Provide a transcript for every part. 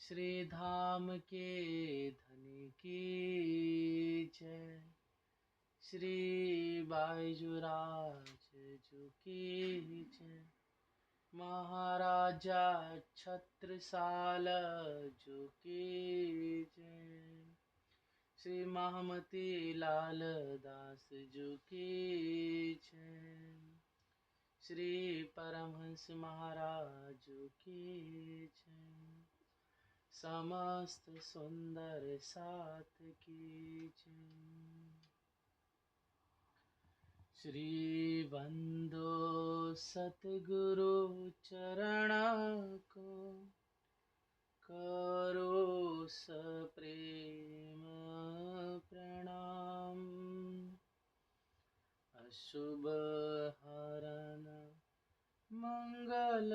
श्री धाम के धनी की जय। श्री बाईजुराज जू की जय। महाराजा छत्रसाल जू की जय। श्री महामती लाल दास जू की जय। श्री परमहंस महाराज की जय। समस्त सुंदर साथ की जय। श्री बंदो सतगुरु चरण को करो सप्रेम प्रणाम। अशुभ हरण मंगल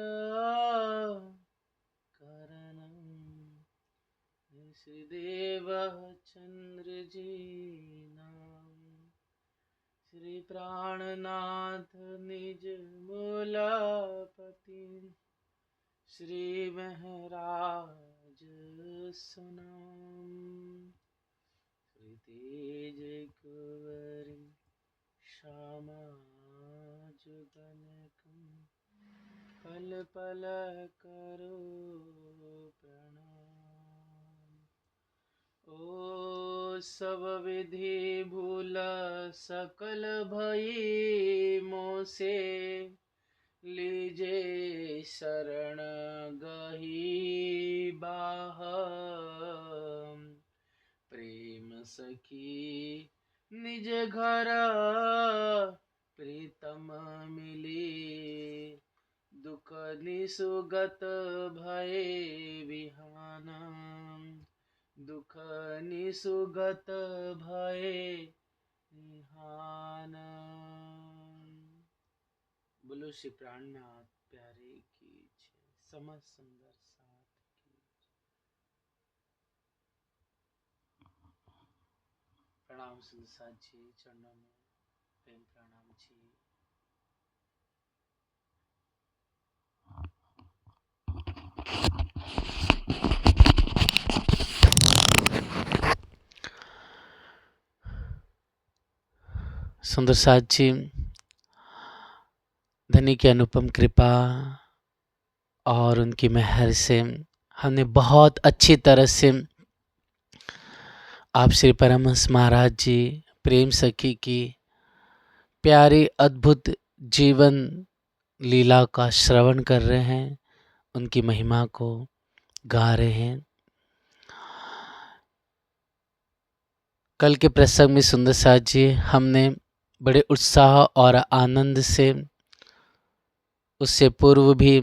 करण श्री देव चंद्र जी नाम। श्री प्राणनाथ निज मूलपति श्री महराज सुनाम। श्री तेज कुंवरी श्यामा जुगनकम पल पल करो प्रणाम। ओ सब विधि भूल सकल भई मोसे लीजे शरण गही बाह। प्रेम सखी निज घर प्रीतम मिली दुख निसुगत भय विहाना। दुख निसुगत भय विहाना। बोलो श्री प्राणनाथ प्यारे की जय। समस्त सुंदर साथ की प्रणाम। सुंदर साथ जी चरणों में प्रेम प्रणाम जी। सुंदर साथ जी धनी की अनुपम कृपा और उनकी मेहर से हमने बहुत अच्छी तरह से आप श्री परमहंस महाराज जी प्रेम सखी की प्यारी अद्भुत जीवन लीला का श्रवण कर रहे हैं, उनकी महिमा को गा रहे हैं। कल के प्रसंग में सुंदर साथ जी हमने बड़े उत्साह और आनंद से, उससे पूर्व भी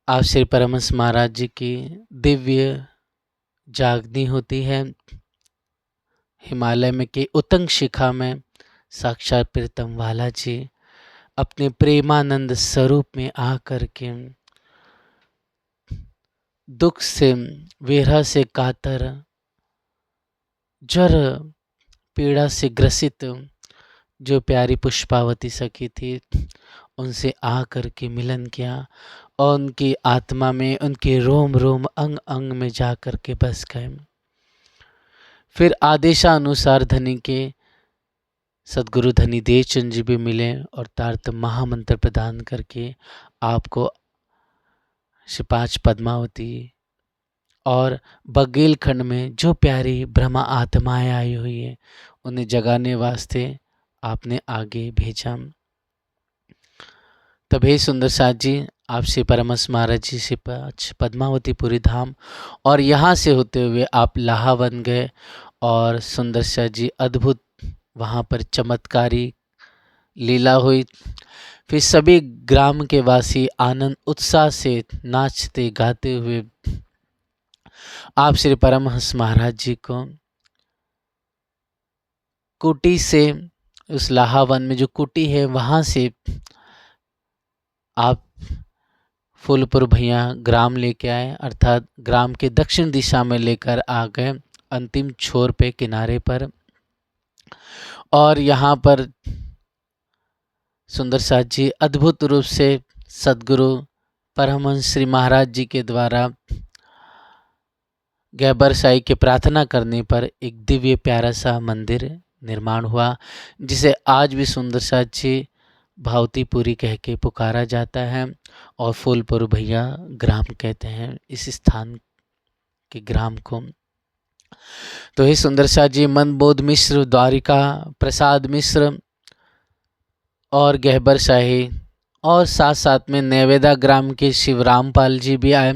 आप श्री परमहंस महाराज जी की दिव्य जागनी होती है। हिमालय में के उत्तंग शिखा में साक्षात प्रीतम वाला जी अपने प्रेमानंद स्वरूप में आकर के दुख से, विरह से कातर, जर पीड़ा से ग्रसित जो प्यारी पुष्पावती सखी थी, उनसे आकर के मिलन किया और उनकी आत्मा में, उनके रोम रोम अंग अंग में जाकर के बस गए। फिर आदेशानुसार धनी के सदगुरु धनी देवचंद जी भी मिले और तारतम महामंत्र प्रदान करके आपको श्री पांच पद्मावती और बघेलखंड में जो प्यारी ब्रह्मा आत्माएं आई हुई है उन्हें जगाने वास्ते आपने आगे भेजा। तब हे सुंदर साथ जी आप श्री परमहंस महाराज जी से पद्मावतीपुरी धाम और यहाँ से होते हुए आप लाहावन गए और सुंदर साथ जी अद्भुत वहाँ पर चमत्कारी लीला हुई। फिर सभी ग्राम के वासी आनंद उत्साह से नाचते गाते हुए आप श्री परमहंस महाराज जी को कुटी से, उस लाहावन में जो कुटी है वहाँ से आप फूलपुर भैया ग्राम लेके आए, अर्थात ग्राम के दक्षिण दिशा में लेकर आ गए अंतिम छोर पे किनारे पर। और यहाँ पर सुंदर साथ जी अद्भुत रूप से सदगुरु परमहंस श्री महाराज जी के द्वारा गहबर साई के प्रार्थना करने पर एक दिव्य प्यारा सा मंदिर निर्माण हुआ, जिसे आज भी सुंदर सा जी भावतीपुरी कह के पुकारा जाता है और फूलपुर भैया ग्राम कहते हैं इस स्थान के ग्राम को। तो हे सुंदर सा जी मनबोध मिश्र, द्वारिका प्रसाद मिश्र और गहबर शाही और साथ साथ में नैवेदा ग्राम के शिवरामपाल जी भी आए,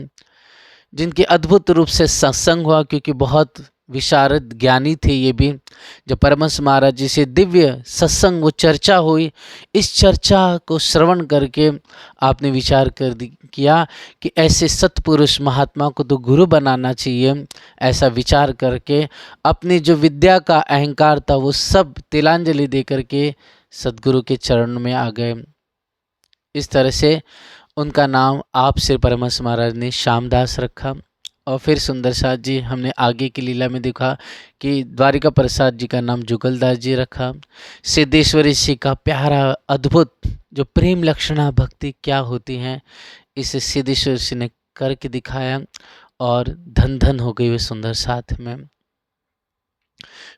जिनके अद्भुत रूप से सत्संग हुआ, क्योंकि बहुत विशारद ज्ञानी थे ये भी। जब परमहंस महाराज जी से दिव्य सत्संग वो चर्चा हुई, इस चर्चा को श्रवण करके आपने विचार किया कि ऐसे सत्पुरुष महात्मा को तो गुरु बनाना चाहिए। ऐसा विचार करके अपनी जो विद्या का अहंकार था वो सब तिलांजलि दे करके सद्गुरु के चरण में आ गए। इस तरह से उनका नाम आप श्री परमहंस महाराज ने श्यामदास रखा। और फिर सुंदर साथ जी हमने आगे की लीला में देखा कि द्वारिका प्रसाद जी का नाम जुगलदास जी रखा। सिद्धेश्वरी जी का प्यारा अद्भुत जो प्रेम लक्षणा भक्ति क्या होती हैं, इसे सिद्धेश्वर जी ने करके दिखाया और धन धन हो गई वे सुंदर साथ में।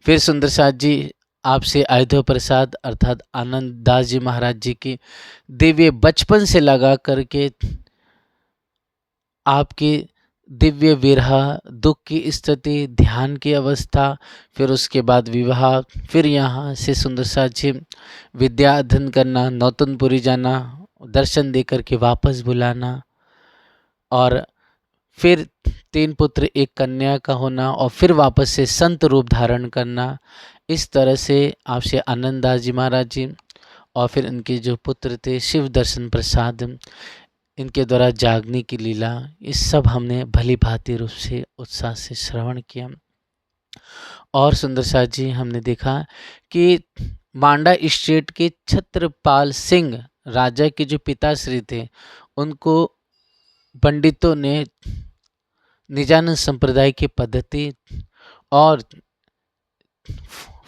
फिर सुंदर साथ जी आपसे अयोध्या प्रसाद अर्थात आनंद दास जी महाराज जी की दिव्य बचपन से लगा करके आपकी दिव्य विरह, दुख की स्थिति, ध्यान की अवस्था, फिर उसके बाद विवाह, फिर यहाँ से सुंदर साथ जी विद्या अध्ययन करना, नौतनपुरी जाना, दर्शन दे करके वापस बुलाना, और फिर 3 पुत्र 1 कन्या का होना, और फिर वापस से संत रूप धारण करना। इस तरह से आपसे आनंद दास जी महाराज जी और फिर इनके जो पुत्र थे शिव दर्शन प्रसाद, इनके द्वारा जागने की लीला, ये सब हमने भली भांति रूप से उत्साह से श्रवण किया। और सुंदर साथ जी हमने देखा कि मांडा स्टेट के छत्रपाल सिंह राजा के जो पिताश्री थे, उनको पंडितों ने निजानंद संप्रदाय की पद्धति और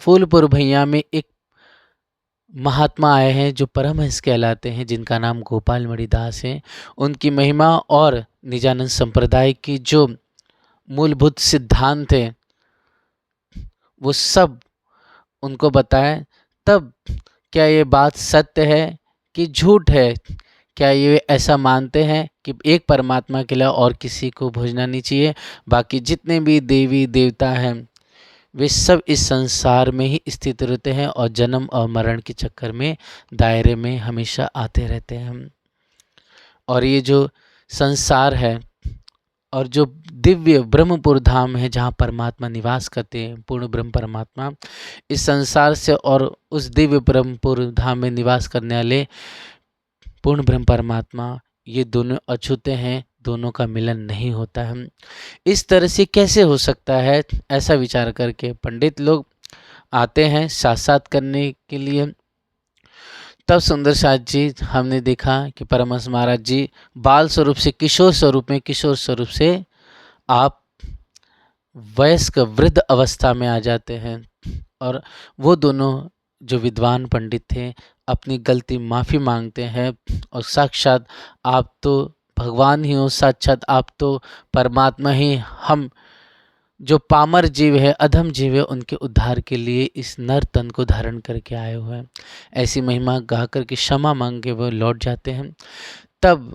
फूलपुर भैया में एक महात्मा आए हैं जो परमहंस कहलाते हैं, जिनका नाम गोपाल मणिदास है। उनकी महिमा और निजानंद संप्रदाय की जो मूलभूत सिद्धांत है वो सब उनको बताएं। तब क्या ये बात सत्य है कि झूठ है, क्या ये ऐसा मानते हैं कि एक परमात्मा के अलावा और किसी को पूजना नहीं चाहिए, बाकी जितने भी देवी देवता हैं वे सब इस संसार में ही स्थित रहते हैं और जन्म और मरण के चक्कर में दायरे में हमेशा आते रहते हैं। और ये जो संसार है और जो दिव्य ब्रह्मपुर धाम है जहाँ परमात्मा निवास करते हैं, पूर्ण ब्रह्म परमात्मा, इस संसार से और उस दिव्य ब्रह्मपुर धाम में निवास करने वाले पूर्ण ब्रह्म परमात्मा, ये दोनों अछूते हैं, दोनों का मिलन नहीं होता है। इस तरह से कैसे हो सकता है, ऐसा विचार करके पंडित लोग आते हैं शास्त्रार्थ करने के लिए। तब सुंदर साथ जी हमने देखा कि परमहंस महाराज जी बाल स्वरूप से किशोर स्वरूप में, किशोर स्वरूप से आप वयस्क वृद्ध अवस्था में आ जाते हैं। और वो दोनों जो विद्वान पंडित थे अपनी गलती माफ़ी मांगते हैं और साक्षात आप तो भगवान ही हो, साक्षात आप तो परमात्मा ही, हम जो पामर जीव है, अधम जीव है, उनके उद्धार के लिए इस नर तन को धारण करके आए हुए हैं। ऐसी महिमा गा करके क्षमा मांग के वो लौट जाते हैं। तब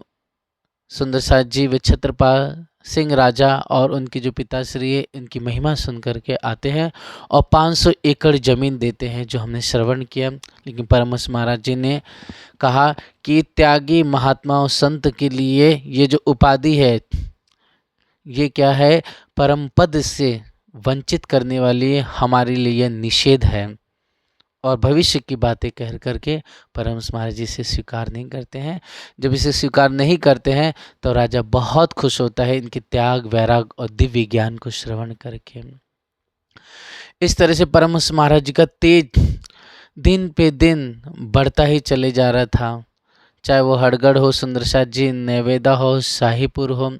सुंदर साथ जी वे छत्रपाल सिंह राजा और उनकी जो पिताश्री है इनकी महिमा सुन करके आते हैं और 500 एकड़ जमीन देते हैं, जो हमने श्रवण किया। लेकिन परमहंस महाराज जी ने कहा कि त्यागी महात्मा और संत के लिए ये जो उपाधि है ये क्या है, परम पद से वंचित करने वाली हमारे लिए निषेध है। और भविष्य की बातें कह करके परमहंस महाराज जी से स्वीकार नहीं करते हैं। जब इसे स्वीकार नहीं करते हैं तो राजा बहुत खुश होता है इनके त्याग वैराग और दिव्य ज्ञान को श्रवण करके। इस तरह से परमहंस महाराज जी का तेज दिन पे दिन बढ़ता ही चले जा रहा था। चाहे वो हड़गड़ हो, सुंदरसाथ जी, नैवेदा हो, शाहीपुर हो,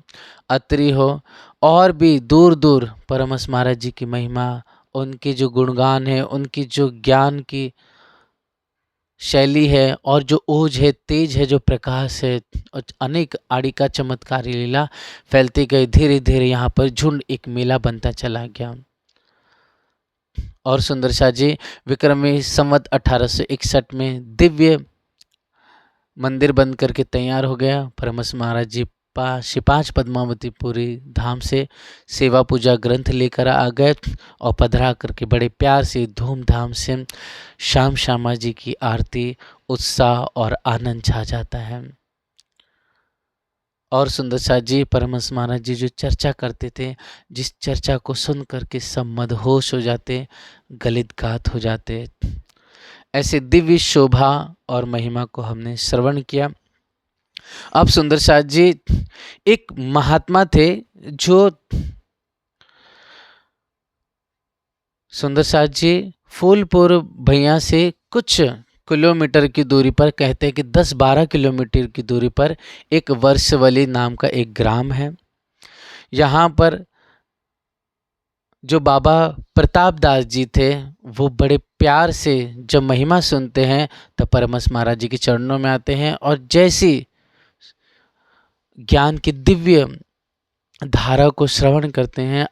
अत्रि हो, और भी दूर दूर परमहंस महाराज जी की महिमा, उनके जो गुणगान है, उनकी जो ज्ञान की शैली है और जो ओज है, तेज है, जो प्रकाश है और अनेक आड़ी का चमत्कारी लीला फैलती गई। धीरे धीरे यहाँ पर झुंड एक मेला बनता चला गया। और सुंदर शाह जी विक्रमी संवत 1861 में दिव्य मंदिर बन करके तैयार हो गया। परमहंस महाराज जी पाँच पद्मावती पुरी धाम से सेवा पूजा ग्रंथ लेकर आ गए और पधरा करके बड़े प्यार से धूमधाम से श्याम श्यामा जी की आरती, उत्साह और आनंद छा जाता है। और सुंदर शाह जी परमहंस महाराज जी जो चर्चा करते थे, जिस चर्चा को सुन करके सब मदहोश हो जाते, गलित गात हो जाते। ऐसे दिव्य शोभा और महिमा को हमने श्रवण किया। अब सुंदर शाह जी एक महात्मा थे जो सुंदर शाह जी फूलपुर भैया से कुछ किलोमीटर की दूरी पर, कहते हैं कि 10-12 किलोमीटर की दूरी पर एक वर्षवली नाम का एक ग्राम है। यहाँ पर जो बाबा प्रताप दास जी थे वो बड़े प्यार से जब महिमा सुनते हैं तब परमहंस महाराज जी के चरणों में आते हैं और जैसी ज्ञान की दिव्य धारा को श्रवण करते हैं,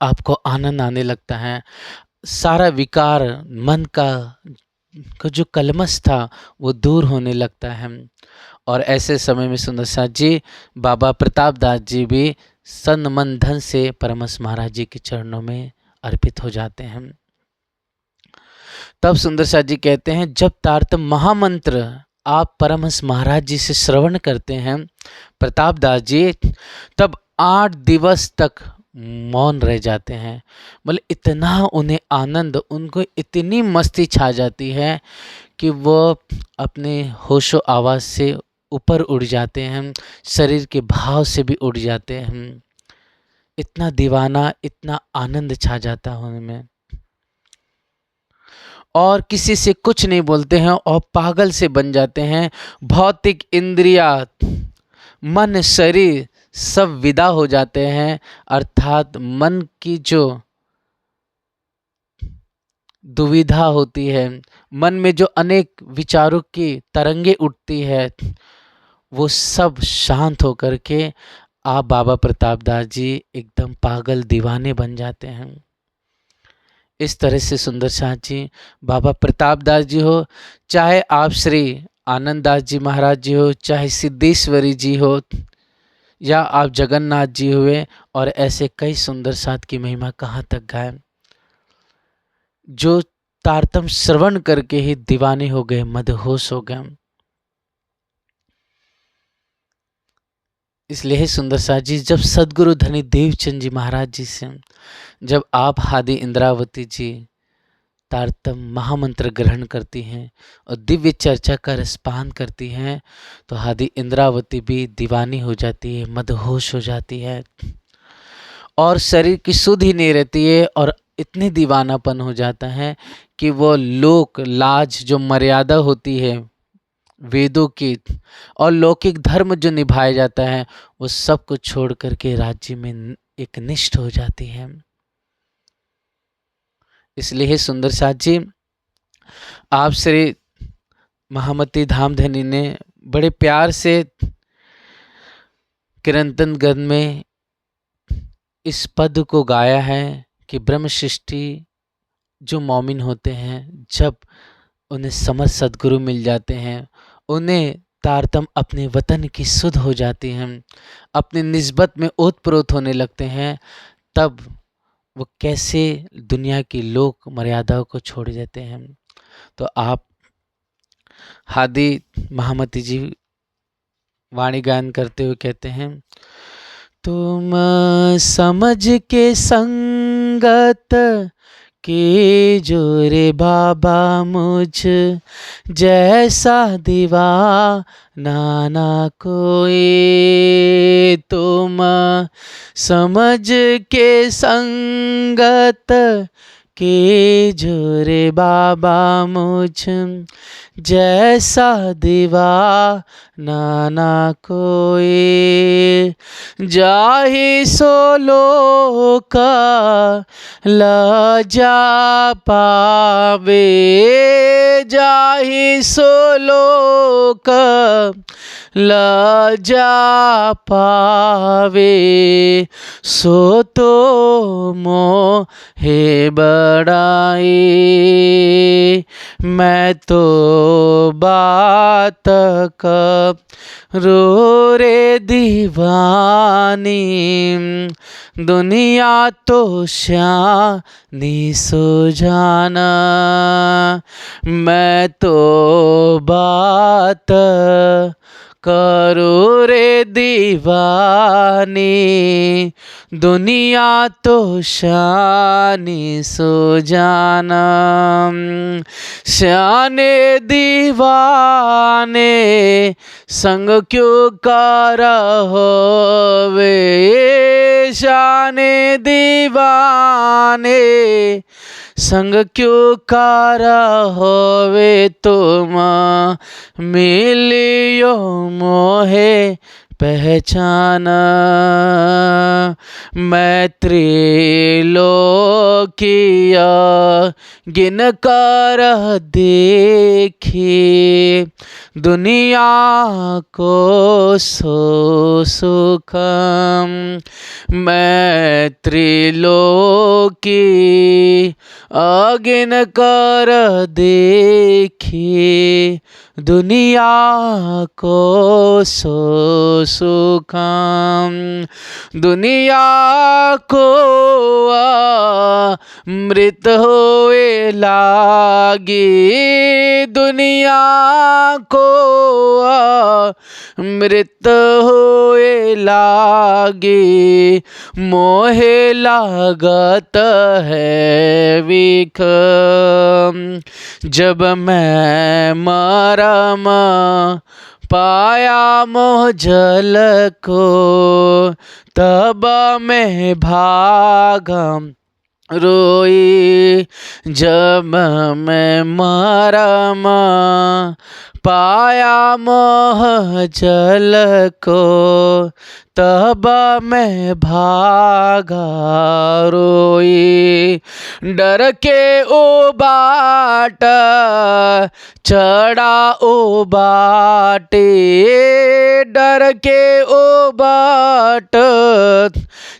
आपको आनंद आने लगता है। सारा विकार मन का जो कलमश था वो दूर होने लगता है। और ऐसे समय में सुंदर शाह जी बाबा प्रताप दास जी भी सन मन धन से परमहंस महाराज जी के चरणों में अर्पित हो जाते हैं। तब सुंदर शाह जी कहते हैं, जब तारतम महामंत्र आप परमहंस महाराज जी से श्रवण करते हैं प्रताप दास जी, तब 8 दिवस तक मौन रह जाते हैं। मतलब इतना उन्हें आनंद, उनको इतनी मस्ती छा जाती है कि वो अपने होशो आवाज़ से ऊपर उड़ जाते हैं, शरीर के भाव से भी उड़ जाते हैं। इतना दीवाना, इतना आनंद छा जाता है उनमें और किसी से कुछ नहीं बोलते हैं और पागल से बन जाते हैं। भौतिक इंद्रिया, मन, शरीर सब विदा हो जाते हैं। अर्थात मन की जो दुविधा होती है, मन में जो अनेक विचारों की तरंगे उठती है, वो सब शांत होकर के आप बाबा प्रताप दास जी एकदम पागल दीवाने बन जाते हैं। इस तरह से सुंदर शाह जी, बाबा प्रताप दास जी हो, चाहे आप श्री आनंद दास जी महाराज जी हो, चाहे सिद्धेश्वरी जी हो, या आप जगन्नाथ जी हुए, और ऐसे कई सुंदर साथ की महिमा कहाँ तक गाए, जो तारतम श्रवण करके ही दीवाने हो गए, मदहोश हो गए। इसलिए सुंदर शाह जी जब सदगुरु धनी देवचंद जी महाराज जी से जब आप हादी इंद्रावती जी तारतम महामंत्र ग्रहण करती हैं और दिव्य चर्चा का रसपान करती हैं, तो हादी इंद्रावती भी दीवानी हो जाती है, मदहोश हो जाती है और शरीर की सुध ही नहीं रहती है और इतनी दीवानापन हो जाता है कि वो लोक लाज जो मर्यादा होती है वेदों की और लौकिक धर्म जो निभाया जाता है, वो सब कुछ छोड़ करके राज्य में एक निष्ठ हो जाती है। इसलिए सुंदर शाह जी, आप श्री महामती धामधनी ने बड़े प्यार से कीर्तनगन में इस पद को गाया है कि ब्रह्म सृष्टि जो मौमिन होते हैं, जब उन्हें समर्थ सद्गुरु मिल जाते हैं, उन्हें तारतम अपने वतन की सुध हो जाती हैं, अपने निस्बत में ओतप्रोत होने लगते हैं, तब वो कैसे दुनिया की लोक मर्यादाओं को छोड़ देते हैं। तो आप हादी महामती जी वाणी गायन करते हुए कहते हैं, तुम समझ के संगत के जो रे बाबा मुझ जैसा दीवाना ना कोई, तुम समझ के संगत के जो रे बाबा मुझ जैसा दीवाना ना कोई। जाहि सो लोका लजा पावे, जाहि सो लोका लजा पावे, सो तो मोहे बड़ाई। मैं तो बात करूँ रे दीवानी, दुनिया तो श्यानी सुजाना। मैं तो बात करो रे दीवानी, दुनिया तो शानी सो जाना। शाने दीवाने संग क्यों कर होवे, शाने दीवाने संग क्यों कर होवे, तुम मिलियो मोहे पहचाना। मैं त्रिलोकिया गिन कर देखी, दुनिया को सो सुखम। मैं त्रिलोकी अगिन कर देखी, दुनिया को सो सुखम। दुनिया को मृत होए लागी, दुनिया को मृत होए लागी, मोहे लागत है विख। जब मैं मरम पाया मोह जल को, तब मैं भागम रोई। जब मैं मरम पाया मोह जल को, तब मैं भागा रोई। डर के ओ बाट चढ़ा ओ बाटे, डर के ओ बाट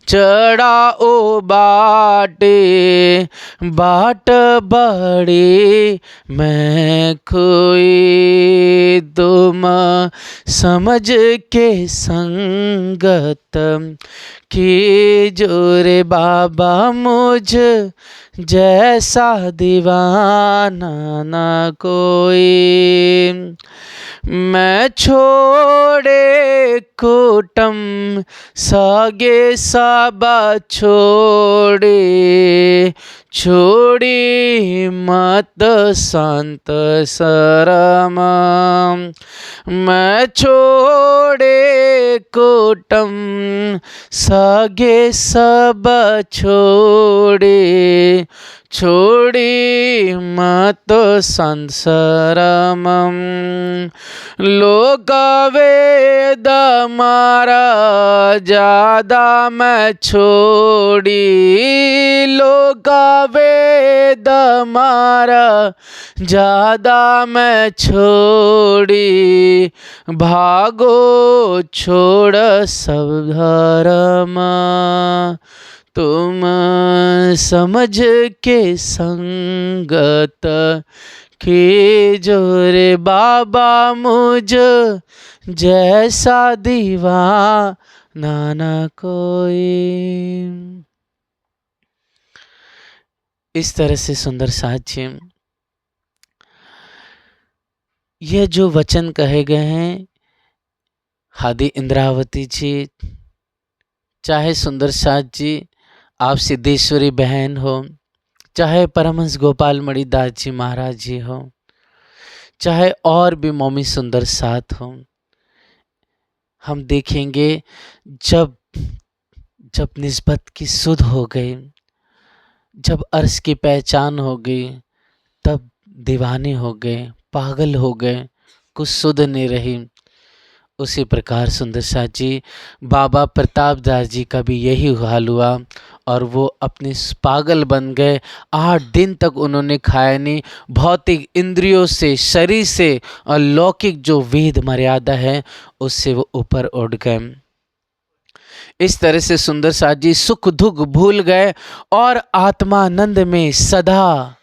चढ़ा ओ बाटे, बाट बड़ी मैं खोई। तुम समझ के संगत की जोरे बाबा, मुझ जैसा दीवाना ना कोई। मैं छोड़े कुटुम सगे सब छोड़े, छोड़ी मत संत शरम। मैं छोड़े कुटुम सगे सब छोड़े, छोड़ी मत संसरम। लोक वेद मारा ज्यादा मैं छोड़ी, लोक वेद मारा ज्यादा मैं छोड़ी। भागो छोड़ सब धर्म, तुम समझ के संगत के जोरे बाबा, मुझ जैसा दीवाना ना कोई। इस तरह से सुंदर साथ यह जो वचन कहे गए हैं हादी इंद्रावती जी, चाहे सुंदर साथ जी आप सिद्धेश्वरी बहन हो, चाहे परमहंस गोपाल मणिदास जी महाराज जी हो, चाहे और भी मौमी सुंदर साथ हो, हम देखेंगे जब जब निस्बत की सुध हो गई, जब अर्श की पहचान हो गई, तब दीवाने हो गए, पागल हो गए, कुछ सुध नहीं रही। उसी प्रकार सुंदर साथ जी बाबा प्रताप दास जी का भी यही हाल हुआ और वो अपने पागल बन गए। 8 दिन तक उन्होंने खाया नहीं। भौतिक इंद्रियों से, शरीर से और लौकिक जो वेद मर्यादा है उससे वो ऊपर उठ गए। इस तरह से सुंदर साथ जी सुख दुख भूल गए और आत्मानंद में सदा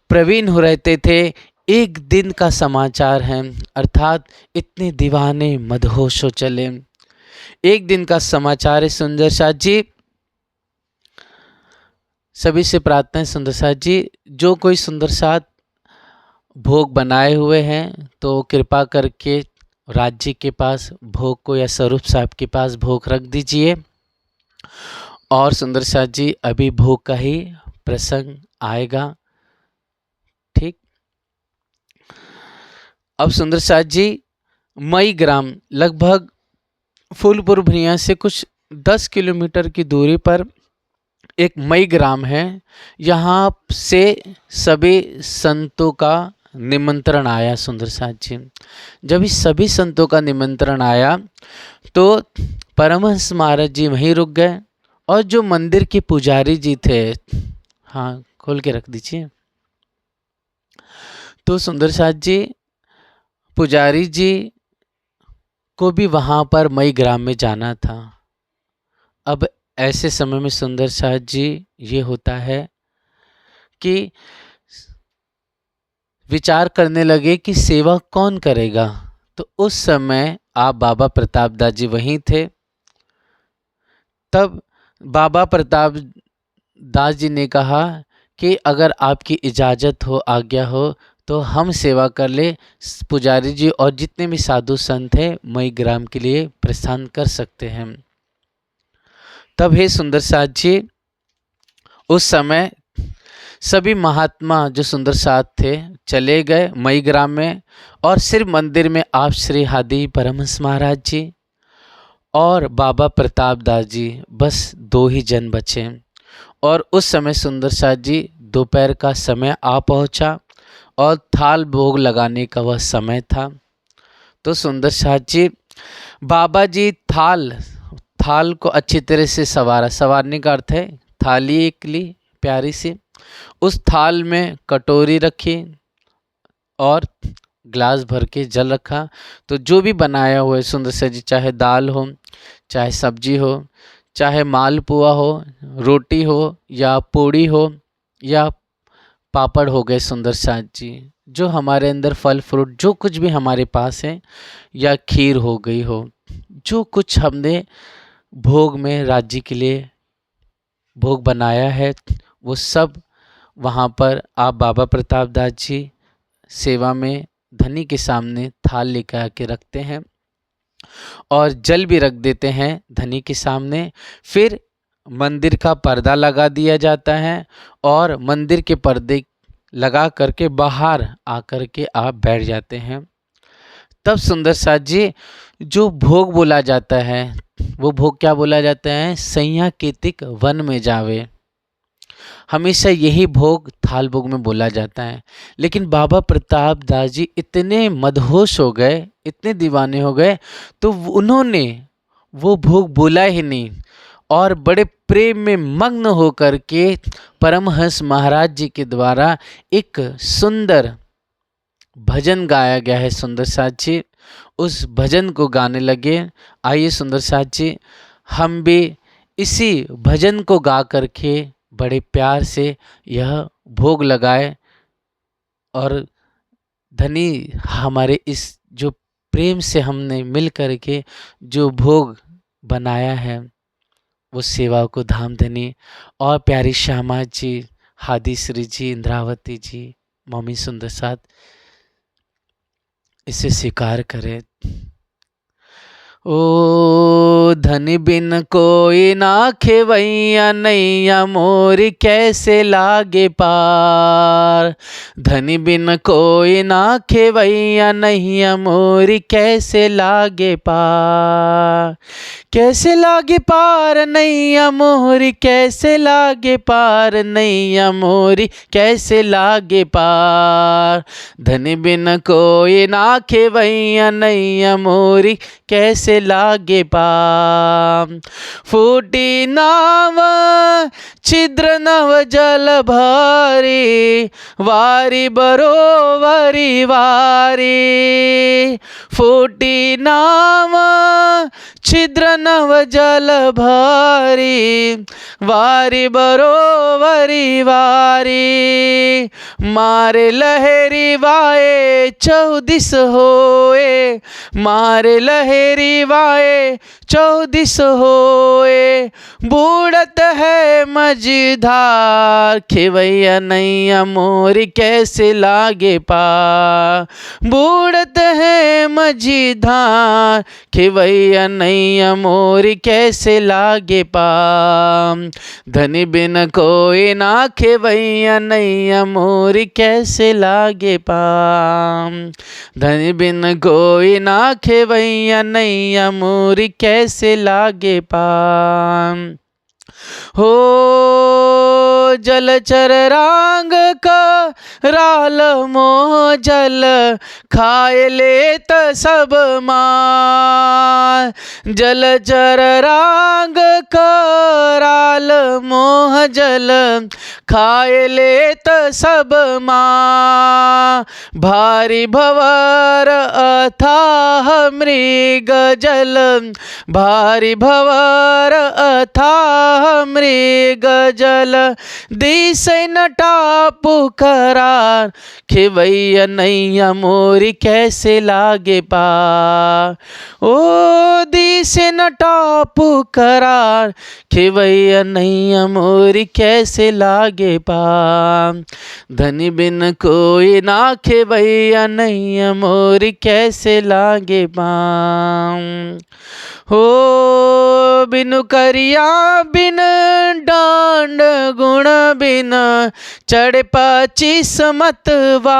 प्रवीण हो रहते थे। एक दिन का समाचार है, अर्थात इतने दीवाने मदहोश हो चले। एक दिन का समाचार है सुंदर साथ जी। सभी से प्रार्थना है सुंदर साथ जी, जो कोई सुंदर साथ भोग बनाए हुए हैं तो कृपा करके राज्य के पास भोग को या स्वरूप साहब के पास भोग रख दीजिए। और सुंदर साथ जी अभी भोग का ही प्रसंग आएगा, ठीक। अब सुंदर साथ जी मई ग्राम लगभग फूलपुर भैया से कुछ 10 किलोमीटर की दूरी पर एक मई ग्राम है। यहाँ से सभी संतों का निमंत्रण आया सुंदर साथ जी। जब इस सभी संतों का निमंत्रण आया तो परमहंस महाराज जी वहीं रुक गए और जो मंदिर के पुजारी जी थे, हाँ खोल के रख दीजिए। तो सुंदर साथ जी पुजारी जी को भी वहाँ पर मई ग्राम में जाना था। अब ऐसे समय में सुंदर साथ जी ये होता है कि विचार करने लगे कि सेवा कौन करेगा। तो उस समय आप बाबा प्रताप दास जी वहीं थे। तब बाबा प्रताप दास जी ने कहा कि अगर आपकी इजाज़त हो, आज्ञा हो तो हम सेवा कर ले। पुजारी जी और जितने भी साधु संत हैं मई ग्राम के लिए प्रस्थान कर सकते हैं। तब हे सुंदर साथ जी उस समय सभी महात्मा जो सुंदर साथ थे चले गए मई ग्राम में और सिर्फ मंदिर में आप श्री हादी परमहंस महाराज जी और बाबा प्रताप दास जी बस 2 ही जन बचे। और उस समय सुंदर साथ जी दोपहर का समय आ पहुंचा और थाल भोग लगाने का वह समय था। तो सुंदर साथ जी बाबा जी थाल को अच्छी तरह से संवारने का अर्थ है थाली एक ली प्यारी सी, उस थाल में कटोरी रखी और ग्लास भर के जल रखा। तो जो भी बनाया हुआ है सुंदर साथ जी, चाहे दाल हो, चाहे सब्जी हो, चाहे मालपुआ हो, रोटी हो या पूड़ी हो या पापड़ हो गए सुंदर साथ जी, जो हमारे अंदर फल फ्रूट जो कुछ भी हमारे पास है, या खीर हो गई हो, जो कुछ हमने भोग में राज्य के लिए भोग बनाया है वो सब वहाँ पर आप बाबा प्रताप दास जी सेवा में धनी के सामने थाल लेकर आके रखते हैं और जल भी रख देते हैं धनी के सामने। फिर मंदिर का पर्दा लगा दिया जाता है और मंदिर के पर्दे लगा करके बाहर आकर के आप बैठ जाते हैं। तब सुंदर साथ जी जो भोग बोला जाता है वो भोग क्या बोला जाता है, सैया केतिक वन में जावे। हमेशा यही भोग थाल भोग में बोला जाता है। लेकिन बाबा प्रताप दास जी इतने मदहोश हो गए, इतने दीवाने हो गए, तो उन्होंने वो भोग बोला ही नहीं और बड़े प्रेम में मग्न होकर के परमहंस महाराज जी के द्वारा एक सुंदर भजन गाया गया है सुंदर साथ जी, उस भजन को गाने लगे। आइए सुंदर साथ जी हम भी इसी भजन को गा करके बड़े प्यार से यह भोग लगाए और धनी हमारे इस जो प्रेम से हमने मिल कर के जो भोग बनाया है वो सेवा को धाम धनी और प्यारी श्यामा जी, हादी श्री जी, इंद्रावती जी, मम्मी सुंदर साथ इसे स्वीकार करें। ओ धन बिन कोई ना खेवैया, नैया मोरी कैसे लागे पार। धन बिन कोई ना खेवैया, नैया मोरी कैसे लागे पार। कैसे लागे पार नैया मोरी, कैसे लागे पार नैया मोरी, कैसे लागे पार। धन बिन कोई ना खेवैया, नैया मोरी कैसे लागे पार। फूटी नाव छिद्र नव जल भरी, वारी बरोवरी वारी। फूटी नाव छिद्र नव जल भरी, वारी बरोवरी वारी। मारे लहरी वाए चौदिस होए, मारे लहरी वाए चौदिस होए। बूढ़त है मझधार, खेवैया नैया मोरी कैसे लागे पार। बूढ़त है मझधार, खेवैया नैया मोरी कैसे लागे पार। धन बिन कोई ना खेवैया, नैया मोरी कैसे लागे पार। धन बिन कोई ना खेवैया, नैया मोरी कैसे लागे पार। हो जलचर रांग का राल मोह जल, खाए लेत सब मार। जलचर रांग का राल मोह जल, खाए लेत सब मार। भारी भवर अथाह मृग जल, भारी भवर अथाह मृग जल। दिसै न टापू करार, खेवैया नैया मोरी कैसे लागे पार। ओ दिसै न टापू करार, खेवैया नैया मोरी कैसे लागे पार। धन बिन कोई ना खेवैया, नैया मोरी कैसे लागे पार। हो बिनु करिया बिन डांड, गुण बिन चढ़ 25 मतवा।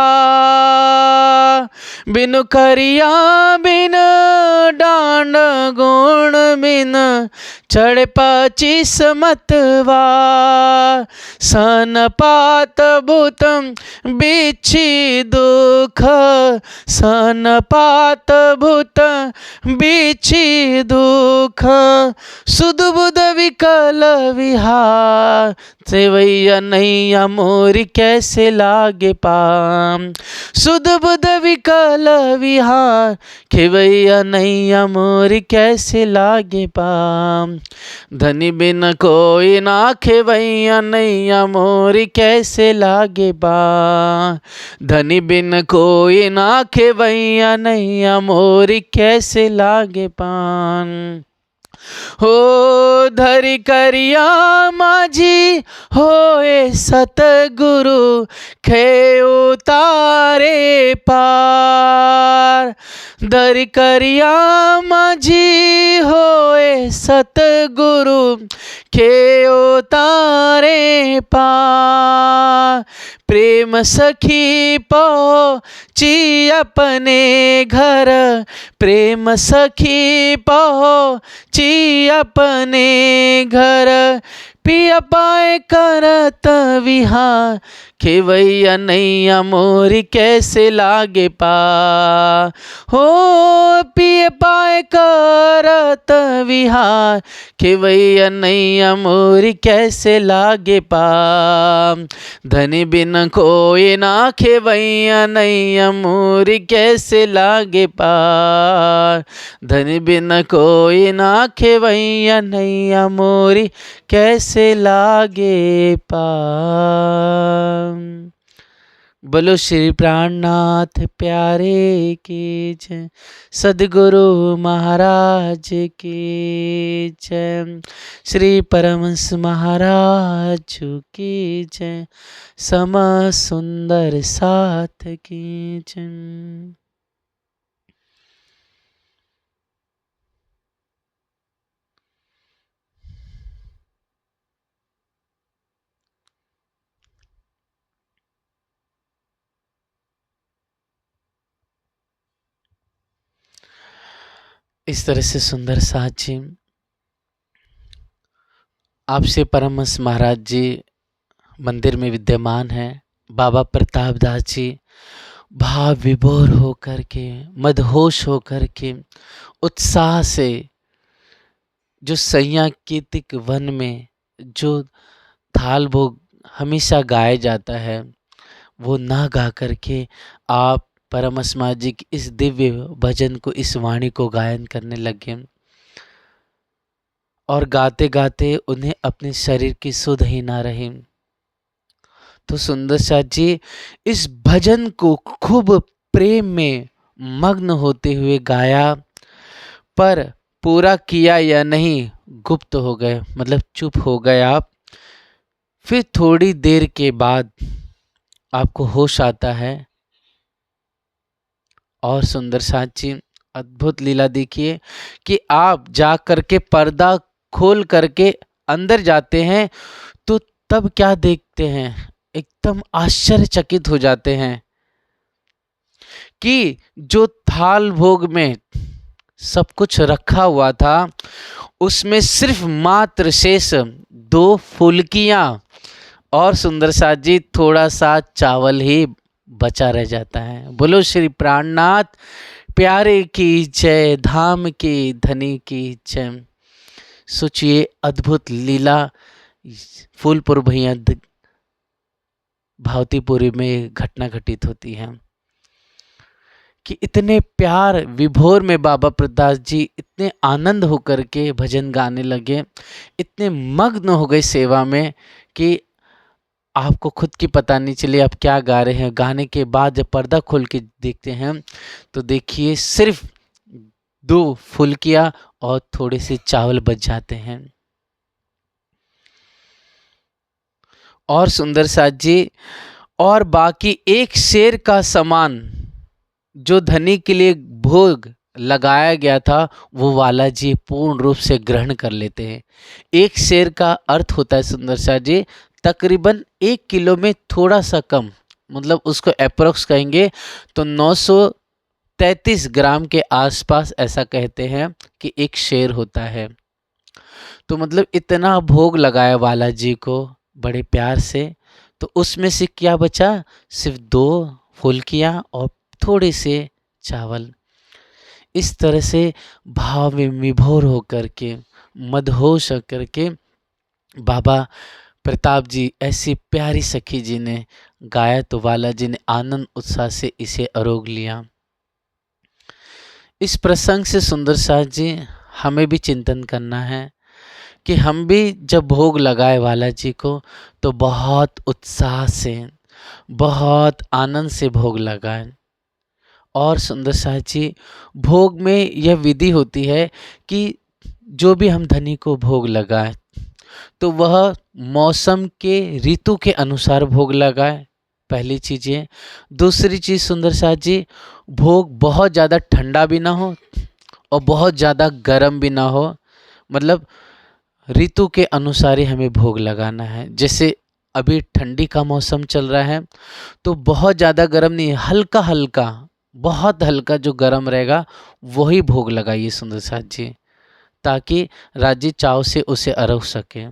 बिनु करिया बिन डांड, गुण बिन चढ़ 25 मतवा। सन पात भूतम बिछि दुख, सन पात भूत बिछि दुख। सुध बुध विकल विहार, खेवैया नैया मोरी कैसे लागे पार। सुध बुध विकल विहार, खेवैया नैया मोरी कैसे लागे पार। धन बिन कोई ना खेवैया, नैया मोरी कैसे लागे पार। धन बिन कोई ना खेवैया, नैया मोरी कैसे लागे पार। हो धरि करिया माझी होए सतगुरु, खे उतारे पार। धरि करिया माझी होए सतगुरु, खे उतारे पार। प्रेम सखी पहुँची अपने घर, प्रेम सखी पहुँची अपने घर। पिया पाए करत विहार, खेवैया नैया मोरी कैसे लागे पार। हो पिया पाए करत विहार, खेवैया नैया मोरी कैसे लागे पार। धन बिन कोई ना खेवैया, नैया मोरी कैसे लागे पार। धन बिन कोई ना खेवैया, नैया मोरी कैसे लागे पार। बोलो श्री प्राणनाथ प्यारे की जय, सद्गुरु महाराज की जय, श्री परमहंस महाराज की जय, सम सुंदर साथ की जय। इस तरह से सुंदर साथ जी आपसे परमहंस महाराज जी मंदिर में विद्यमान हैं। बाबा प्रताप दास जी भाव विभोर होकर के, मदहोश होकर के, उत्साह से जो संकीर्तिक वन में जो थाल भोग हमेशा गाया जाता है, वो ना गा करके आप परमहंस महाराज जी की इस दिव्य भजन को, इस वाणी को गायन करने लगे। और गाते गाते उन्हें अपने शरीर की सुध ही ना रही। तो सुंदर साथ जी इस भजन को खूब प्रेम में मग्न होते हुए गाया, पर पूरा किया या नहीं गुप्त हो गए, मतलब चुप हो गए आप। फिर थोड़ी देर के बाद आपको होश आता है और सुंदर साथ जी अद्भुत लीला देखिए कि आप जा करके पर्दा खोल करके अंदर जाते हैं तो तब क्या देखते हैं, एकदम आश्चर्यचकित हो जाते हैं कि जो थाल भोग में सब कुछ रखा हुआ था उसमें सिर्फ मात्र शेष 2 फुल्कियां और सुंदर साथ जी थोड़ा सा चावल ही बचा रह जाता है। बोलो श्री प्राणनाथ प्यारे की जय, धाम की धनी की जय। सोचिए अद्भुत लीला फूलपुर भैया भावतीपुरी में घटना घटित होती है कि इतने प्यार विभोर में बाबा प्रदास जी इतने आनंद होकर के भजन गाने लगे, इतने मग्न हो गए सेवा में कि आपको खुद की पता नहीं चली आप क्या गा रहे हैं। गाने के बाद जब पर्दा खोल के देखते हैं तो देखिए सिर्फ 2 फुल्कियाँ और थोड़े से चावल बच जाते हैं। और सुंदर साथ जी और बाकी 1 शेर का सामान जो धनी के लिए भोग लगाया गया था वो वाला जी पूर्ण रूप से ग्रहण कर लेते हैं। 1 शेर का अर्थ होता है सुंदर साथ जी तकरीबन 1 किलो में थोड़ा सा कम, मतलब उसको अप्रोक्स कहेंगे तो 933 ग्राम के आसपास ऐसा कहते हैं कि 1 शेर होता है। तो मतलब इतना भोग लगाया वाला जी को बड़े प्यार से, तो उसमें से क्या बचा, सिर्फ 2 फुल्कियाँ और थोड़े से चावल। इस तरह से भाव में विभोर होकर के, मदहोश होकर के बाबा प्रताप जी ऐसी प्यारी सखी जी ने गाया तो वाला जी ने आनंद उत्साह से इसे आरोग लिया। इस प्रसंग से सुंदर साथ जी हमें भी चिंतन करना है कि हम भी जब भोग लगाए वाला जी को तो बहुत उत्साह से, बहुत आनंद से भोग लगाएं। और सुंदर साथ जी भोग में यह विधि होती है कि जो भी हम धनी को भोग लगाएं तो वह मौसम के ऋतु के अनुसार भोग लगाए, पहली चीज़ ये। दूसरी चीज़ सुंदर साथ जी भोग बहुत ज़्यादा ठंडा भी ना हो और बहुत ज़्यादा गर्म भी ना हो, मतलब ऋतु के अनुसार ही हमें भोग लगाना है। जैसे अभी ठंडी का मौसम चल रहा है तो बहुत ज़्यादा गर्म नहीं, हल्का हल्का, बहुत हल्का जो गर्म रहेगा वही भोग लगाइए सुंदर साथ जी, ताकि राजी चाव से उसे अरोग सके।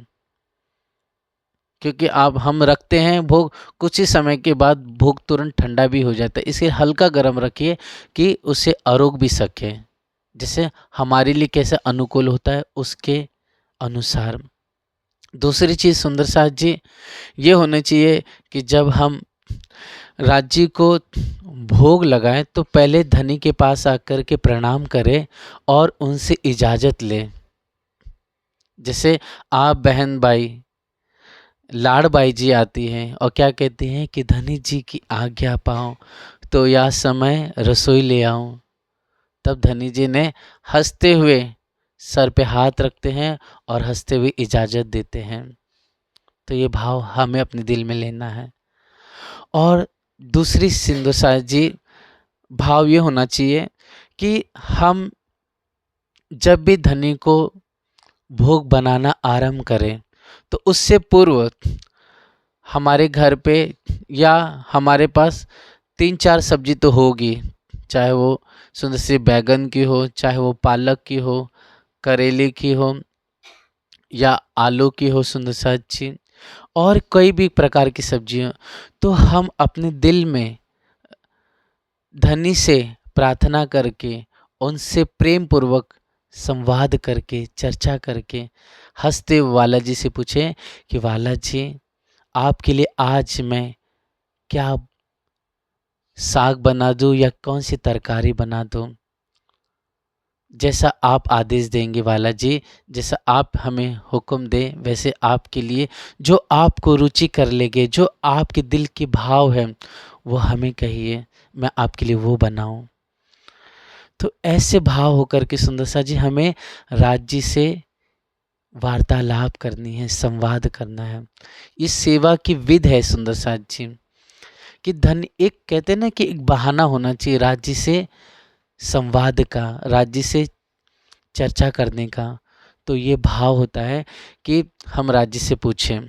क्योंकि आप हम रखते हैं भोग, कुछ ही समय के बाद भोग तुरंत ठंडा भी हो जाता है, इसलिए हल्का गर्म रखिए कि उसे अरोग भी सके, जैसे हमारे लिए कैसे अनुकूल होता है उसके अनुसार। दूसरी चीज़ सुंदर साथ जी ये होना चाहिए कि जब हम राज्य को भोग लगाएं तो पहले धनी के पास आकर के प्रणाम करें और उनसे इजाज़त लें। जैसे आप बहन भाई लाड़बाई जी आती हैं और क्या कहती हैं कि धनी जी की आज्ञा पाऊँ तो या समय रसोई ले आऊँ, तब धनी जी ने हंसते हुए सर पे हाथ रखते हैं और हंसते हुए इजाज़त देते हैं। तो ये भाव हमें अपने दिल में लेना है। और दूसरी सिंधु साथ जी भाव ये होना चाहिए कि हम जब भी धनी को भोग बनाना आरंभ करें तो उससे पूर्व हमारे घर पे या हमारे पास 3-4 सब्जी तो होगी, चाहे वो सुंदर सी बैगन की हो, चाहे वो पालक की हो, करेले की हो या आलू की हो सुंदर सब्जी, और कोई भी प्रकार की सब्जियां, तो हम अपने दिल में धनी से प्रार्थना करके, उनसे प्रेम पूर्वक संवाद करके, चर्चा करके, हंसते वाला जी से पूछें कि वाला जी, आपके लिए आज मैं क्या साग बना दूं या कौन सी तरकारी बना दूं, जैसा आप आदेश देंगे वाला जी, जैसा आप हमें हुक्म दें वैसे आपके लिए जो आपको रुचि कर लेंगे, जो आपके दिल के भाव है वो हमें कहिए, मैं आपके लिए वो बनाऊं। तो ऐसे भाव होकर के सुंदर सा जी हमें राज्य से वार्तालाप करनी है, संवाद करना है। ये सेवा की विध है सुंदर सा जी, कि धन एक कहते हैं ना कि एक बहाना होना चाहिए राज्य से संवाद का, राज्य से चर्चा करने का। तो ये भाव होता है कि हम राज्य से पूछें।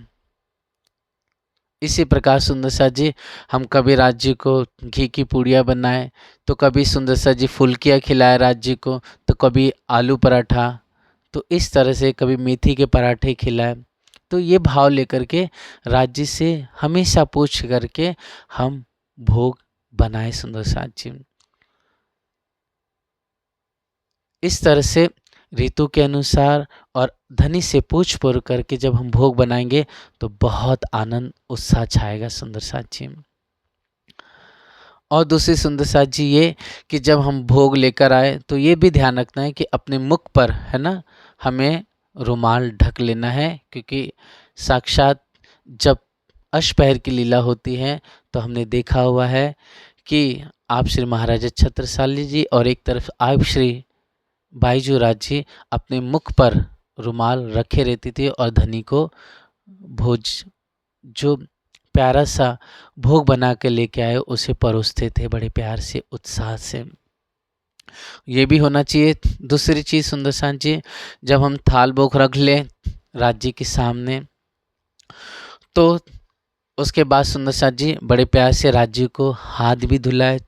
इसी प्रकार सुंदर सा जी हम कभी राज्य को घी की पूड़ियाँ बनाए, तो कभी सुंदर सा जी फुल्कियाँ खिलाए राज्य को, तो कभी आलू पराठा, तो इस तरह से कभी मेथी के पराठे खिलाए। तो ये भाव लेकर के राज्य से हमेशा पूछ करके हम भोग बनाए सुंदर सा जी। इस तरह से ऋतु के अनुसार और धनी से पूछ पुछ करके जब हम भोग बनाएंगे तो बहुत आनंद उत्साह छाएगा सुंदर साथ जी। और दूसरी सुंदर साथ जी ये कि जब हम भोग लेकर आए तो ये भी ध्यान रखना है कि अपने मुख पर है ना हमें रुमाल ढक लेना है, क्योंकि साक्षात जब अष्टपहर की लीला होती है तो हमने देखा हुआ है कि आप श्री महाराजा छत्रसाली जी और एक तरफ आप श्री बाईजूराज जी अपने मुख पर रुमाल रखे रहती थी और धनी को भोज जो प्यारा सा भोग बना के लेके आए उसे परोसते थे बड़े प्यार से, उत्साह से। ये भी होना चाहिए। दूसरी चीज़ सुंदर सान जी, जब हम थाल भोग रख लें राज्य के सामने, तो उसके बाद सुंदर साथ जी बड़े प्यार से राज्य को हाथ भी धुलाए,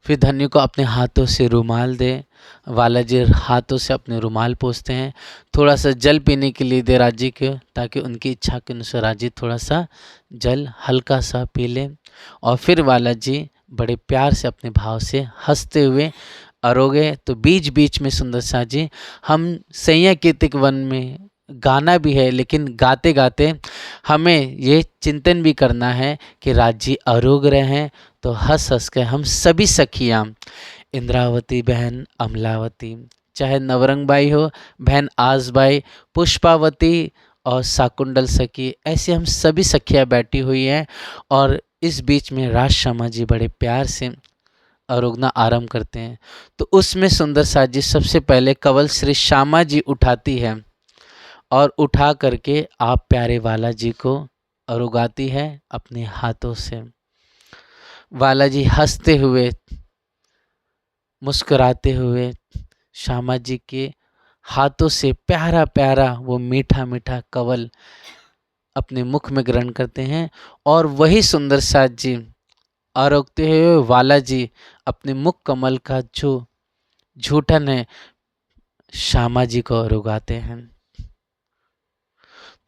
फिर धन्य को अपने हाथों से रुमाल दे, वाला जी हाथों से अपने रुमाल पोंछते हैं, थोड़ा सा जल पीने के लिए दे राज्य को, ताकि उनकी इच्छा के अनुसार राज्य थोड़ा सा जल हल्का सा पी ले, और फिर वाला जी बड़े प्यार से अपने भाव से हंसते हुए अरोगे। तो बीच बीच में सुंदर सा जी हम सैया कीर्तिक वन में गाना भी है, लेकिन गाते गाते हमें ये चिंतन भी करना है कि राज्य अरोग रहे हैं, तो हंस हंस के हम सभी सखियाँ, इंद्रावती बहन, अमलावती, चाहे नवरंग बाई हो, बहन आसबाई, पुष्पावती और साकुंडल सखी, ऐसे हम सभी सखियाँ बैठी हुई हैं। और इस बीच में राज शर्मा जी बड़े प्यार से अरोगना आरंभ करते हैं। तो उसमें सुंदर सा जी सबसे पहले कवल श्री श्यामा जी उठाती है और उठा करके आप प्यारे वाला जी को अरुगाती है अपने हाथों से। वाला जी हंसते हुए मुस्कुराते हुए श्यामा जी के हाथों से प्यारा प्यारा वो मीठा मीठा कवल अपने मुख में ग्रहण करते हैं, और वही सुंदर साथ जी आरोगते हुए वाला जी अपने मुख कमल का जो झूठन है श्यामा जी को अरुगाते हैं।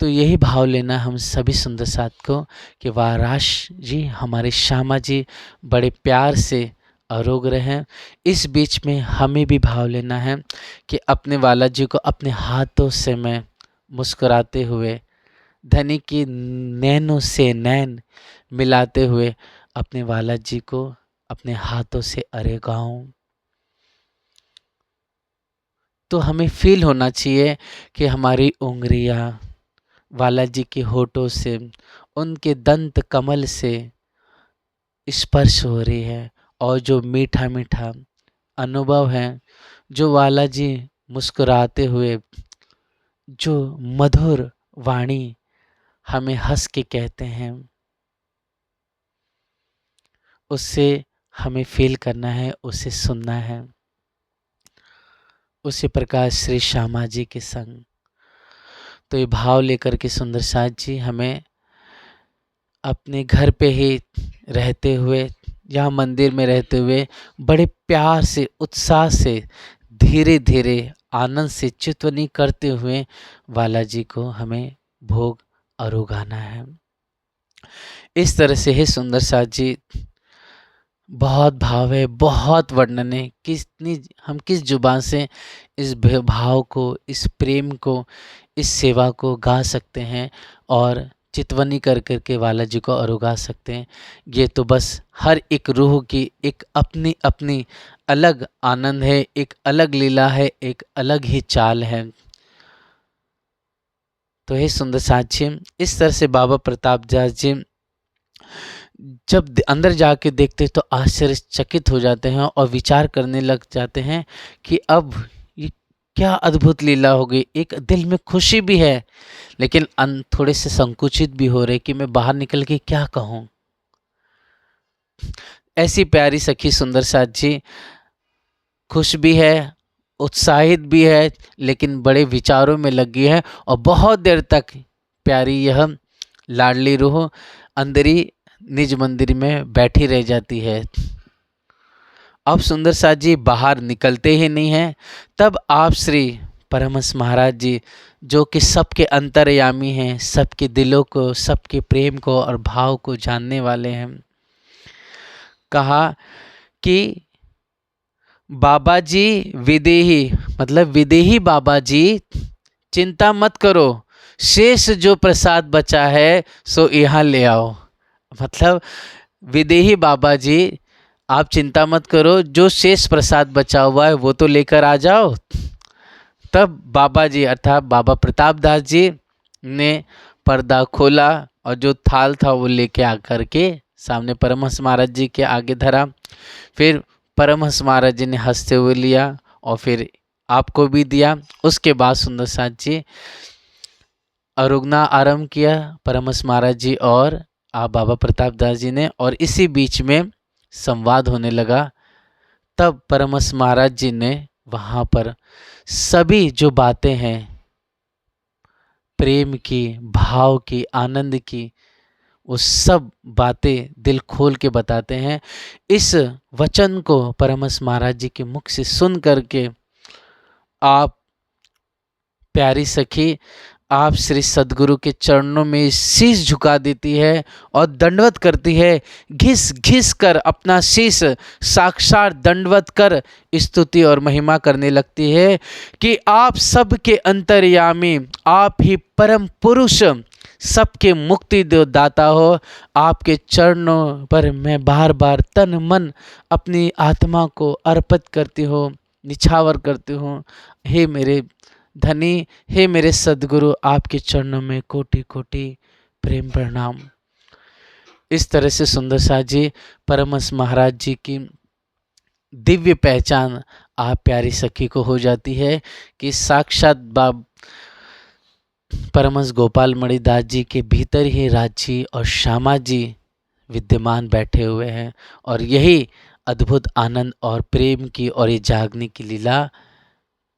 तो यही भाव लेना हम सभी सुंदर साथ को कि वाराश जी हमारे श्यामा जी बड़े प्यार से अरोग रहे। इस बीच में हमें भी भाव लेना है कि अपने वाला जी को अपने हाथों से मैं मुस्कुराते हुए, धनी की नैनों से नैन मिलाते हुए अपने वाला जी को अपने हाथों से अरेगाऊं। तो हमें फील होना चाहिए कि हमारी उंगलियां वाला जी के होठों से, उनके दंत कमल से स्पर्श हो रही है, और जो मीठा मीठा अनुभव है, जो वाला जी मुस्कुराते हुए जो मधुर वाणी हमें हंस के कहते हैं, उससे हमें फील करना है, उसे सुनना है। उसी प्रकार श्री श्यामा जी के संग, तो ये भाव लेकर के सुंदर साथ जी हमें अपने घर पे ही रहते हुए यहाँ मंदिर में रहते हुए बड़े प्यार से, उत्साह से, धीरे धीरे आनंद से चितवनी करते हुए बालाजी को हमें भोग अरुगाना है। इस तरह से हे सुंदर साथ जी, बहुत भाव है, बहुत वर्णन है, कितनी हम किस जुबान से इस भाव को, इस प्रेम को, इस सेवा को गा सकते हैं और चितवनी कर करके बालाजी को अरुगा सकते हैं। ये तो बस हर एक रूह की एक अपनी अपनी अलग आनंद है, एक अलग लीला है, एक अलग ही चाल है। तो हे सुंदर साथी, इस तरह से बाबा प्रताप दास जी जब अंदर जाके देखते तो आश्चर्यचकित हो जाते हैं और विचार करने लग जाते हैं कि अब ये क्या अद्भुत लीला हो गई। एक दिल में खुशी भी है, लेकिन थोड़े से संकुचित भी हो रहे कि मैं बाहर निकल के क्या कहूँ। ऐसी प्यारी सखी सुंदर साथ जी खुश भी है, उत्साहित भी है, लेकिन बड़े विचारों में लगी है और बहुत देर तक प्यारी यह लाडली रूह अंदरी निज मंदिर में बैठी रह जाती है। अब सुंदर साथ जी बाहर निकलते ही नहीं हैं। तब आप श्री परमहंस महाराज जी, जो कि सबके अंतर्यामी हैं, सबके दिलों को, सबके प्रेम को और भाव को जानने वाले हैं, कहा कि बाबा जी विदेही, मतलब विदेही बाबा जी, चिंता मत करो, शेष जो प्रसाद बचा है सो यहाँ ले आओ। मतलब विदेही बाबा जी, आप चिंता मत करो, जो शेष प्रसाद बचा हुआ है वो तो लेकर आ जाओ। तब बाबा जी अर्थात बाबा प्रताप दास जी ने पर्दा खोला और जो थाल था वो लेके आकर के सामने परमहंस महाराज जी के आगे धरा। फिर परमहंस महाराज जी ने हंसते हुए लिया और फिर आपको भी दिया। उसके बाद सुंदर साथ जी अरुगना आरंभ किया, परमहंस महाराज जी और आप बाबा प्रताप दास जी ने, और इसी बीच में संवाद होने लगा। तब परमहंस महाराज जी ने वहाँ पर सभी जो बातें हैं प्रेम की, भाव की, आनंद की, वो सब बातें दिल खोल के बताते हैं। इस वचन को परमहंस महाराज जी के मुख से सुन करके आप प्यारी सखी, आप श्री सद्गुरु के चरणों में शीश झुका देती है और दंडवत करती है। घिस घिस कर अपना शीश साक्षात दंडवत कर स्तुति और महिमा करने लगती है कि आप सबके अंतर्यामी, आप ही परम पुरुष, सबके मुक्ति दाता हो। आपके चरणों पर मैं बार बार तन मन अपनी आत्मा को अर्पित करती हूँ, निछावर करती हूँ। हे मेरे धनी, हे मेरे सद्गुरु, आपके चरणों में कोटि कोटि प्रेम प्रणाम। इस तरह से सुंदर साथ जी परमहंस महाराज जी की दिव्य पहचान आप प्यारी सखी को हो जाती है कि साक्षात बाब परमहंस गोपाल मणिदास जी के भीतर ही राजी और श्यामा जी विद्यमान बैठे हुए हैं और यही अद्भुत आनंद और प्रेम की और ये जागने की लीला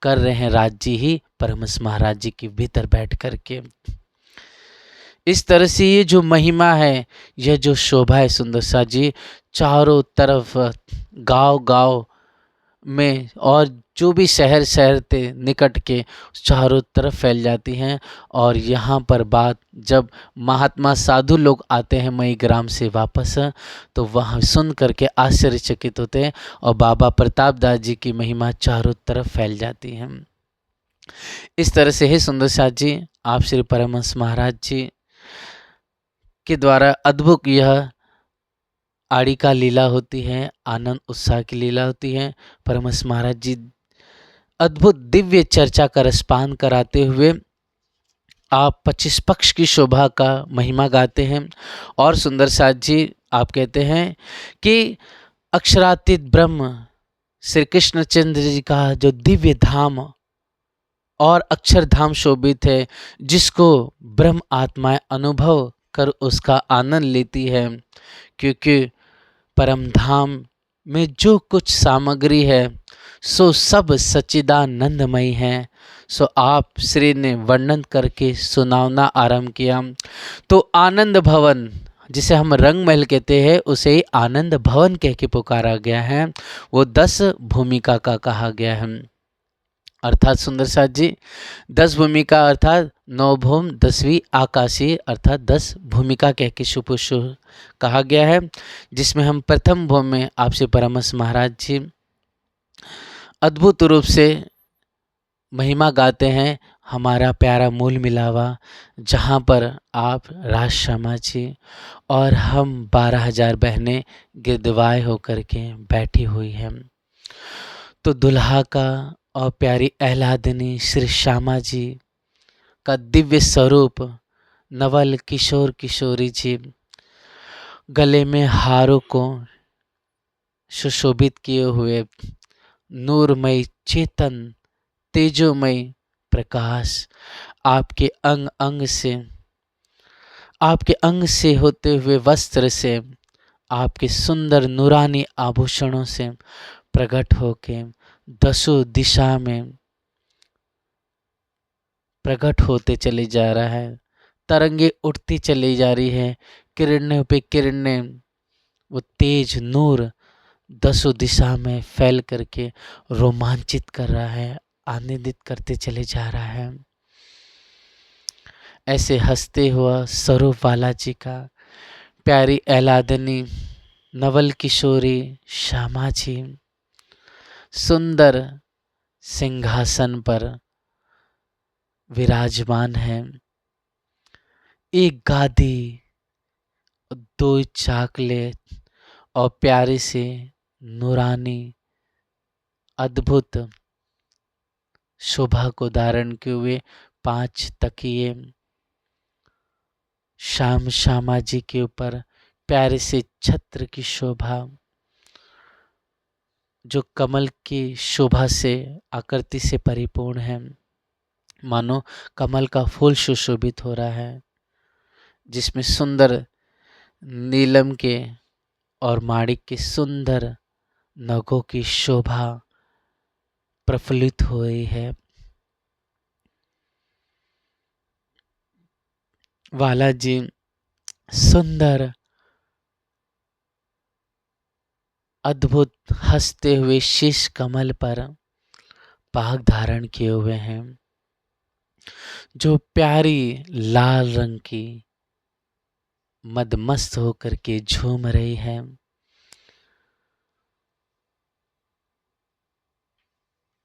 कर रहे हैं राज जी ही परमहंस महाराज जी के भीतर बैठ करके। इस तरह से ये जो महिमा है, यह जो शोभा है सुंदर सा जी, चारों तरफ गांव गांव में और जो भी शहर शहर थे निकट के चारों तरफ फैल जाती हैं। और यहाँ पर बात जब महात्मा साधु लोग आते हैं मई ग्राम से वापस, तो वहाँ सुन करके आश्चर्यचकित होते हैं और बाबा प्रताप दास जी की महिमा चारों तरफ फैल जाती है। इस तरह से ही सुंदर साथ जी आप श्री परमहंस महाराज जी के द्वारा अद्भुत यह आड़ी का लीला होती है, आनंद उत्साह की लीला होती है। परमहंस महाराज जी अद्भुत दिव्य चर्चा का रसपान कराते हुए आप 25 पक्ष की शोभा का महिमा गाते हैं। और सुंदर साथ जी आप कहते हैं कि अक्षरातीत ब्रह्म श्री कृष्णचंद्र जी का जो दिव्य धाम और अक्षरधाम शोभित है, जिसको ब्रह्म आत्माएं अनुभव कर उसका आनंद लेती है, क्योंकि परम धाम में जो कुछ सामग्री है सो सब सच्चिदानंदमयी है। सो आप श्री ने वर्णन करके सुनावना आरंभ किया। तो आनंद भवन जिसे हम रंग महल कहते हैं उसे ही आनंद भवन कह के पुकारा गया है। वो 10 भूमिका का कहा गया है। अर्थात सुंदर साथ जी 10 भूमिका अर्थात नौ भूम 10वीं आकाशीय अर्थात 10 भूमिका कह के सुपुषु कहा गया है। जिसमें हम प्रथम भूम में आपसे परमहंस महाराज जी अद्भुत रूप से महिमा गाते हैं, हमारा प्यारा मूल मिलावा, जहाँ पर आप राज शर्मा जी और हम 12,000 बहनें गिरदवाए होकर के बैठी हुई हैं। तो दुल्हा का और प्यारी अहलादिनी श्री श्यामा जी का दिव्य स्वरूप नवल किशोर किशोरी जी गले में हारों को सुशोभित किए हुए नूरमय चेतन तेजोमय प्रकाश आपके अंग अंग से, आपके अंग से होते हुए वस्त्र से, आपके सुंदर नूरानी आभूषणों से प्रकट होके दसों दिशा में प्रकट होते चले जा रहा है। तरंगे उठती चली जा रही है, किरणें पे किरणें वो तेज नूर दसों दिशा में फैल करके रोमांचित कर रहा है, आनंदित करते चले जा रहा है। ऐसे हंसते हुआ स्वरूप वाला जी का प्यारी अहलादनी नवल किशोरी श्यामा जी सुंदर सिंहासन पर विराजमान है। एक गादी, दो चाकले और प्यारे से नूरानी अद्भुत शोभा को धारण किए हुए 5 तकिए श्याम श्यामा जी के ऊपर प्यारे से छत्र की शोभा, जो कमल की शोभा से आकृति से परिपूर्ण है, मानो कमल का फूल सुशोभित हो रहा है, जिसमें सुंदर नीलम के और माणिक के सुंदर नगों की शोभा प्रफुल्लित हो रही है। वाला जी सुंदर अद्भुत हंसते हुए शीश कमल पर पाग धारण किए हुए हैं, जो प्यारी लाल रंग की मदमस्त होकर के झूम रही है।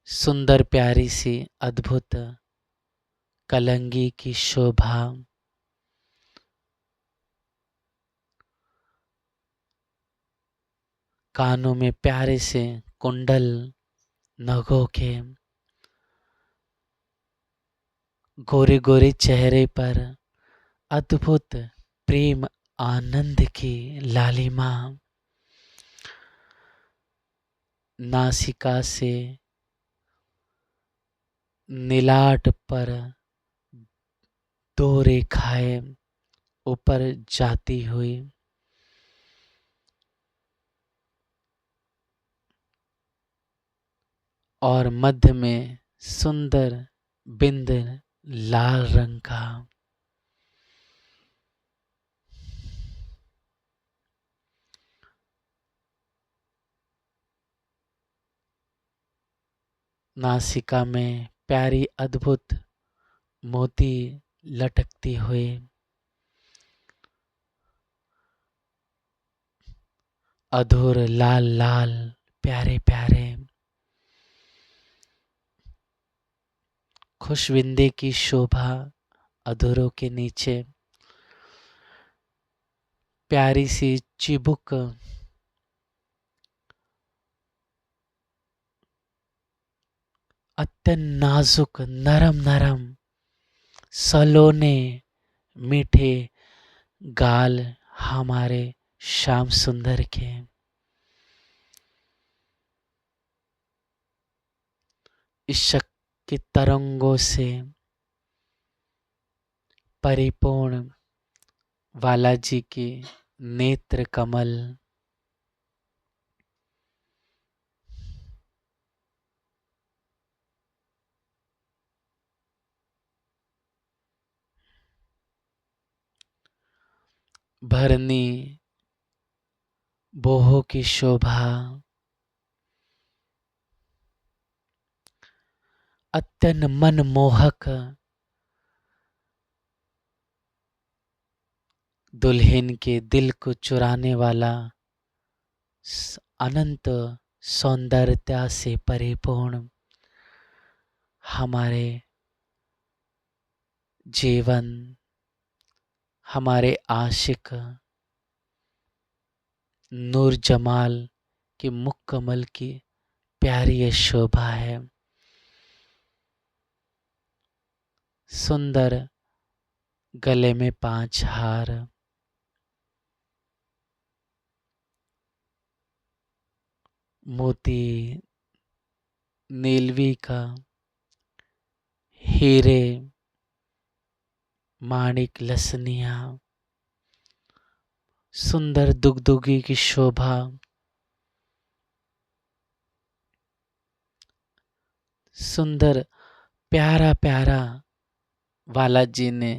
सुंदर प्यारी सी अद्भुत कलंगी की शोभा, कानों में प्यारे से कुंडल नगों के, गोरे गोरे चेहरे पर अद्भुत प्रेम आनंद की लालिमा, नासिका से नीलाट पर 2 रेखाएं ऊपर जाती हुई, और मध्य में सुंदर बिंद लाल रंग का। नासिका में प्यारी अद्भुत मोती लटकती हुई, अधूर लाल लाल प्यारे प्यारे खुशविंदे की शोभा, अधूरों के नीचे प्यारी सी चिबुक, अत्यंत नाजुक नरम नरम सलोने मीठे गाल हमारे श्याम सुंदर के, इश्क की तरंगों से परिपूर्ण वाला जी की नेत्र कमल, भरनी बोहो की शोभा, अत्यंत मनमोहक दुल्हन के दिल को चुराने वाला अनंत सौंदर्यता से परिपूर्ण हमारे जीवन, हमारे आशिक नूर जमाल के मुकम्मल की प्यारी ये शोभा है। सुंदर गले में 5 हार, मोती नीलवी का, हीरे माणिक लसनिया, सुंदर दुगदुगी की शोभा, सुंदर प्यारा प्यारा वाला जी ने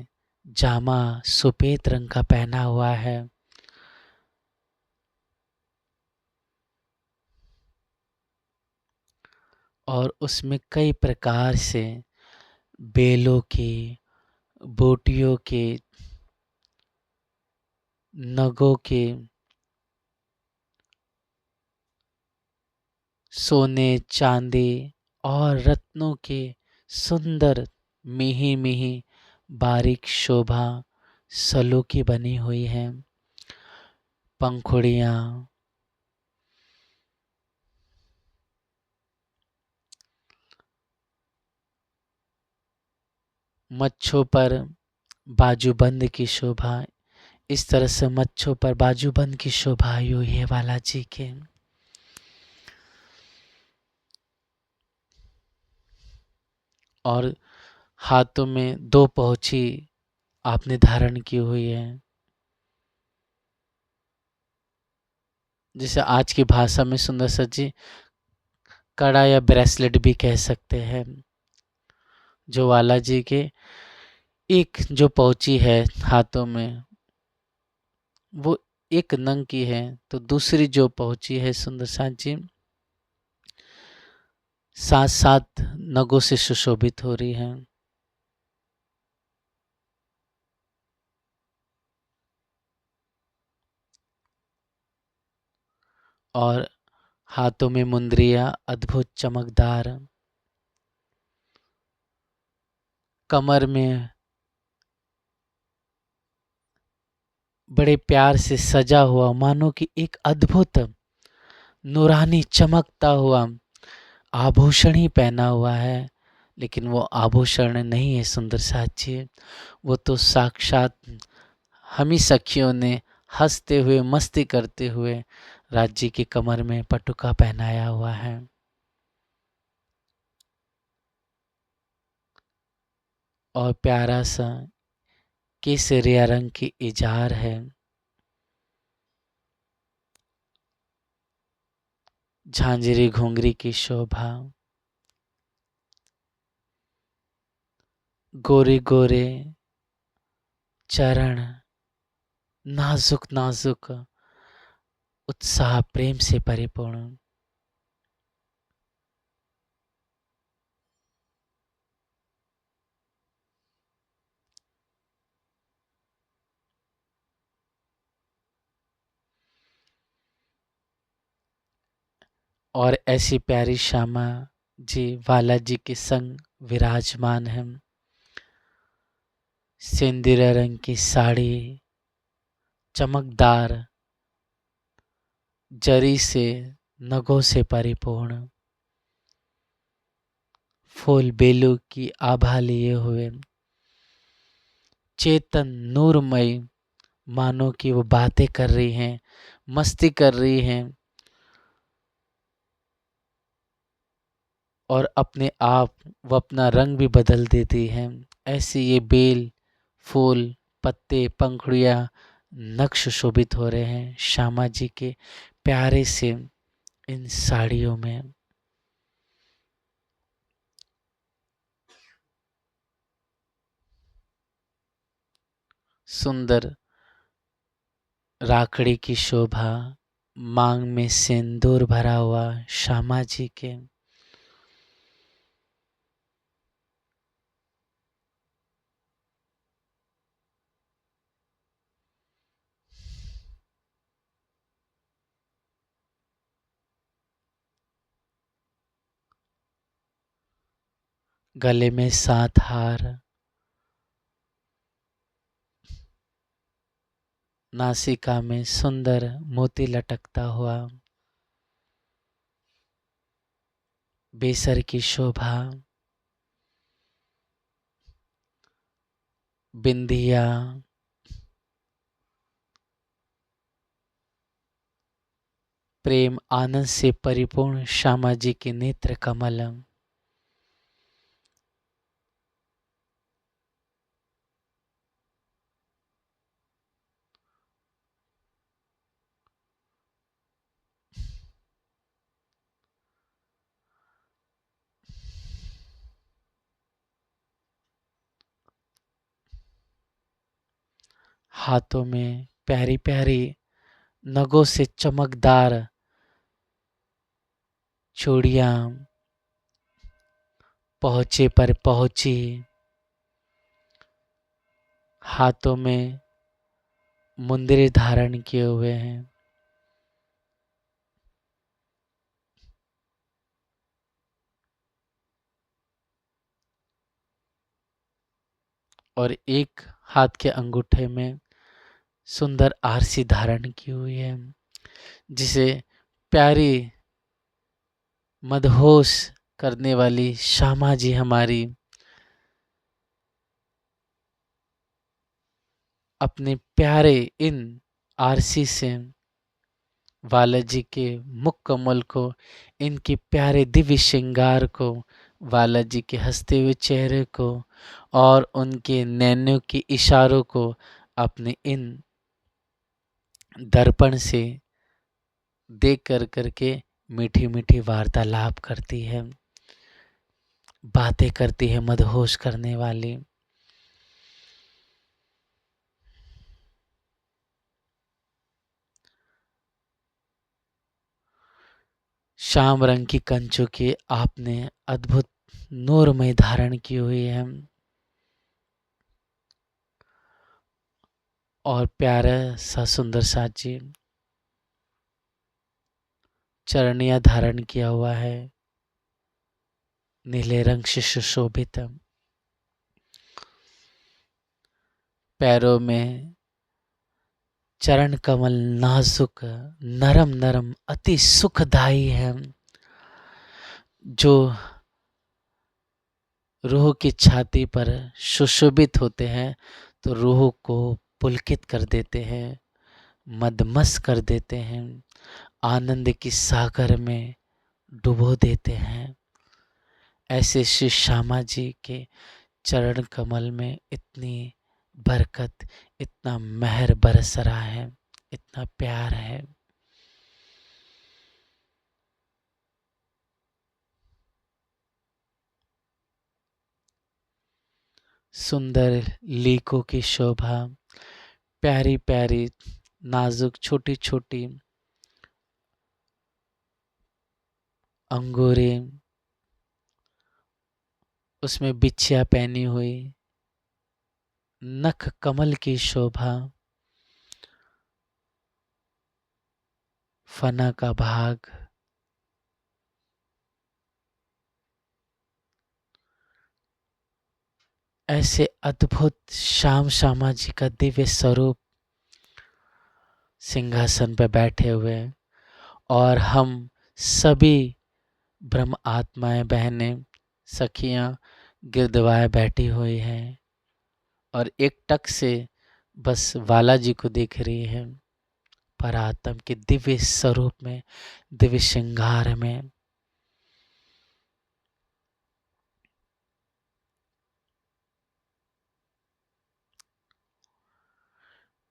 जामा सफेद रंग का पहना हुआ है। और उसमें कई प्रकार से बेलों के, बूटियों के, नगों के, सोने चांदी और रत्नों के सुंदर मिही मिही बारीक शोभा सलों की बनी हुई है। पंखुड़ियाँ, मच्छों पर बाजूबंद की शोभा, इस तरह से मच्छों पर बाजूबंद की शोभा आई हुई है बालाजी के। और हाथों में 2 पहुंची आपने धारण की हुई है, जिसे आज की भाषा में सुंदर सजी कड़ा या ब्रेसलेट भी कह सकते हैं। जो बालाजी के एक जो पहुंची है हाथों में, वो एक नंग की है, तो दूसरी जो पहुंची है सुंदर सांची 7 नगों से सुशोभित हो रही है। और हाथों में मुंदरियां अद्भुत चमकदार, कमर में बड़े प्यार से सजा हुआ मानो कि एक अद्भुत नूरानी चमकता हुआ आभूषण ही पहना हुआ है। लेकिन वो आभूषण नहीं है सुंदर साची, वो तो साक्षात हम ही सखियों ने हंसते हुए मस्ती करते हुए राज्य की कमर में पटुका पहनाया हुआ है। और प्यारा सा केसरिया रंग की इजार है। झांझरी घुंघरी की शोभा, गोरे गोरे चरण, नाजुक नाजुक उत्साह प्रेम से परिपूर्ण। और ऐसी प्यारी श्यामा जी बालाजी के संग विराजमान हैं। सिंदूर रंग की साड़ी, चमकदार जरी से नगों से परिपूर्ण, फूल बेलू की आभा लिए हुए, चेतन नूरमय, मानो कि वो बातें कर रही हैं, मस्ती कर रही हैं और अपने आप वो अपना रंग भी बदल देती हैं। ऐसे ये बेल, फूल, पत्ते, पंखुड़ियाँ नक्श शोभित हो रहे हैं श्यामा जी के प्यारे से इन साड़ियों में। सुंदर राखड़ी की शोभा, मांग में सिंदूर भरा हुआ श्यामा जी के। गले में 7 हार, नासिका में सुंदर मोती लटकता हुआ, बेसर की शोभा, बिंदिया, प्रेम आनंद से परिपूर्ण श्यामा जी के नेत्र कमल, हाथों में प्यारी प्यारी नगों से चमकदार चूड़ियां, पहुंचे पर पहुंची, हाथों में मुंदरी धारण किए हुए हैं। और एक हाथ के अंगूठे में सुंदर आरसी धारण की हुई है, जिसे प्यारी मदहोश करने वाली श्यामा जी हमारी अपने प्यारे इन आरसी से बालाजी के मुख कमल को, इनके प्यारे दिव्य श्रृंगार को, बालाजी के हंसते हुए चेहरे को और उनके नैनों के इशारों को अपने इन दर्पण से देख कर करके मीठी मीठी वार्तालाप करती है, बातें करती है मदहोश करने वाली। श्याम रंग की कंचों की आपने अद्भुत नूरमय धारण की हुई है और प्यारा सा सुंदर सा जी चरणिया धारण किया हुआ है, नीले रंग से सुशोभित। पैरों में चरण कमल नाजुक, नरम नरम, अति सुखदायी है, जो रूह की छाती पर सुशोभित होते हैं तो रूह को पुलकित कर देते हैं, मदमस्त कर देते हैं, आनंद की सागर में डुबो देते हैं। ऐसे श्री श्यामा जी के चरण कमल में इतनी बरकत, इतना मेहर बरस रहा है, इतना प्यार है। सुंदर लीकों की शोभा, प्यारी प्यारी नाजुक छोटी छोटी अंगूरें, उसमें बिछिया पहनी हुई, नख कमल की शोभा, फना का भाग, ऐसे अद्भुत श्याम श्यामा जी का दिव्य स्वरूप सिंहासन पर बैठे हुए हैं और हम सभी ब्रह्म आत्माएं, बहनें, सखियां गिरदवाए बैठी हुई हैं और एक टक से बस बालाजी को देख रही है, परात्म के दिव्य स्वरूप में, दिव्य श्रृंगार में।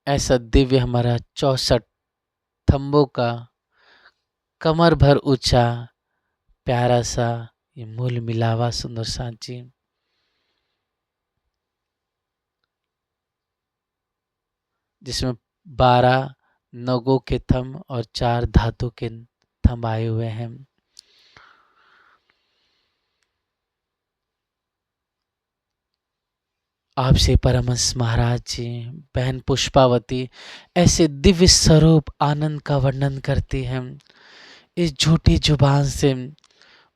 ऐसा दिव्य हमारा 64 थंबों का कमर भर ऊंचा प्यारा सा ये मूल मिलावा सुंदर सांची, जिसमें 12 नगों के थंब और 4 धातु के थंब आए हुए हैं। आपसे परमहंस महाराज जी, बहन पुष्पावती ऐसे दिव्य स्वरूप आनंद का वर्णन करती हैं। इस झूठी जुबान से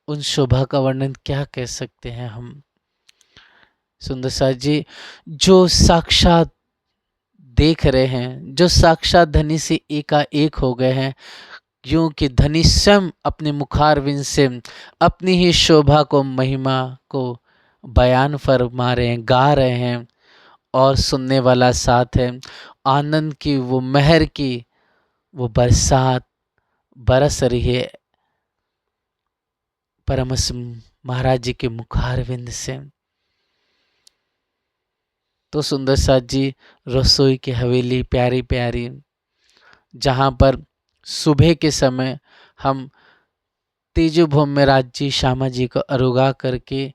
उन शोभा का वर्णन क्या कह सकते हैं हम। सुंदर साथ जी जो साक्षात देख रहे हैं, जो साक्षात धनी से एकाएक हो गए हैं, यूं कि धनी स्वयं अपने मुखारविंद से अपनी ही शोभा को, महिमा को बयान फरमा रहे हैं, गा रहे हैं, और सुनने वाला साथ है। आनंद की वो महर की वो बरसात बरस रही है परमहंस महाराज जी के मुखारविंद से। तो सुंदर साथ जी रसोई की हवेली प्यारी प्यारी, जहाँ पर सुबह के समय हम तेजो भूमि में राज जी श्यामा जी को अरुगा करके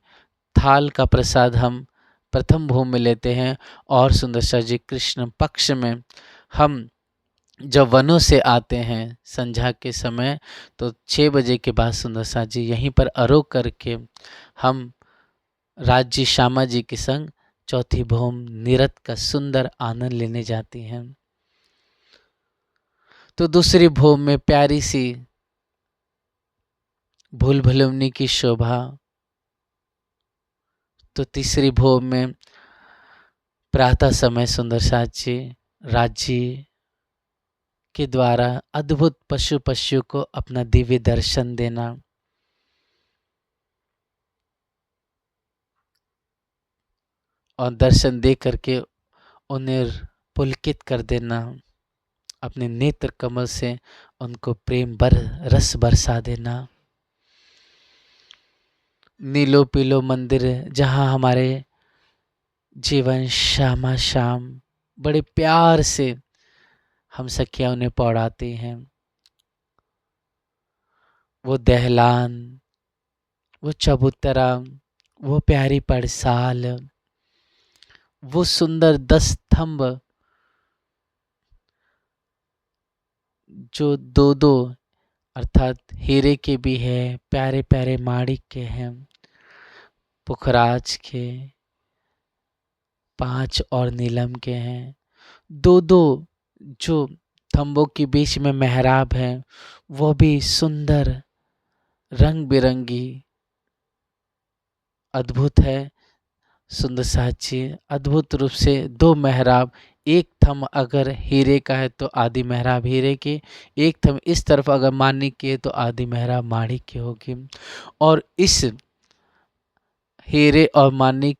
थाल का प्रसाद हम प्रथम भूमि में लेते हैं। और सुंदर साथ जी कृष्ण पक्ष में हम जब वनों से आते हैं संध्या के समय, तो 6 बजे के बाद सुंदर साथ जी यहीं पर आरोग करके हम राज्य श्यामा जी के संग चौथी भौम निरत का सुंदर आनंद लेने जाती हैं। तो दूसरी भौम में प्यारी सी भूल भुलवनी की शोभा। तो तीसरी भौम में प्रातः समय सुंदर साथ जी राज्य के द्वारा अद्भुत पशु को अपना दिव्य दर्शन देना। और दर्शन दे करके उन्हें पुलकित कर देना, अपने नेत्र कमल से उनको प्रेम रस बरसा देना। नीलो पीलो मंदिर जहाँ हमारे जीवन श्यामा श्याम बड़े प्यार से हम सखियां उन्हें पौड़ाती हैं। वो दहलान, वो चबूतरा, वो प्यारी पड़साल, वो सुंदर 10 स्तंभ जो दो दो अर्थात हीरे के भी है, प्यारे प्यारे माणिक के हैं, पुखराज के 5 और नीलम के हैं। दो दो जो थंबों के बीच में मेहराब है वो भी सुंदर रंग बिरंगी अद्भुत है। सुंदर साची अद्भुत रूप से 2 मेहराब, एक थंब अगर हीरे का है तो आदि मेहराब हीरे की, एक थंब इस तरफ अगर माणिक की है तो आदि मेहराब माणिक की होगी। और इस हीरे और माणिक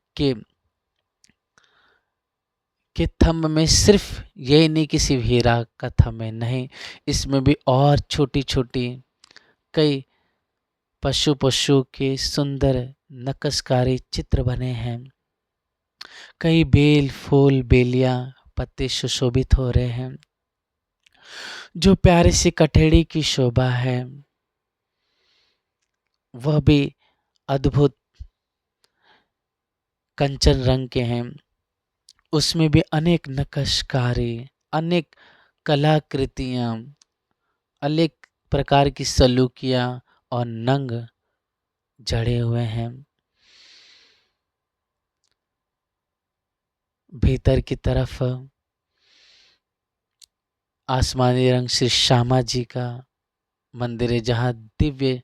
के थंब में सिर्फ यही नहीं कि सिर्फ हीरा का थंब है, नहीं, इसमें भी और छोटी छोटी कई पशु के सुंदर नक्काशी चित्र बने हैं। कई बेल फूल बेलियां पत्ते सुशोभित हो रहे हैं। जो प्यारे सी कठेड़ी की शोभा है वह भी अद्भुत कंचन रंग के हैं। उसमें भी अनेक नक्काशी, अनेक कलाकृतियां, अनेक प्रकार की सलूकियां और नंग जड़े हुए हैं। भीतर की तरफ आसमानी रंग से श्यामा जी का मंदिर है, जहाँ दिव्य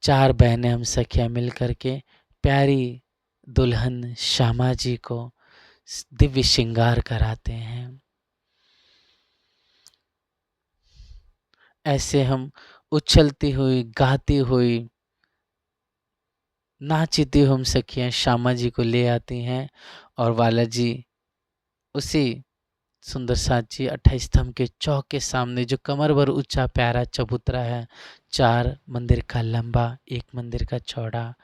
4 बहनें हम सखियां मिल करके प्यारी दुल्हन श्यामा जी को दिव्य श्रृंगार कराते हैं। ऐसे हम उछलती हुई, गाती हुई, नाचती हुई हम सखियां श्यामा जी को ले आती हैं। और वाला जी उसी सुंदर साथ जी 28 स्तंभ के चौक के सामने जो कमर भर ऊंचा प्यारा चबूतरा है, 4 मंदिर का लंबा, 1 मंदिर का चौड़ा।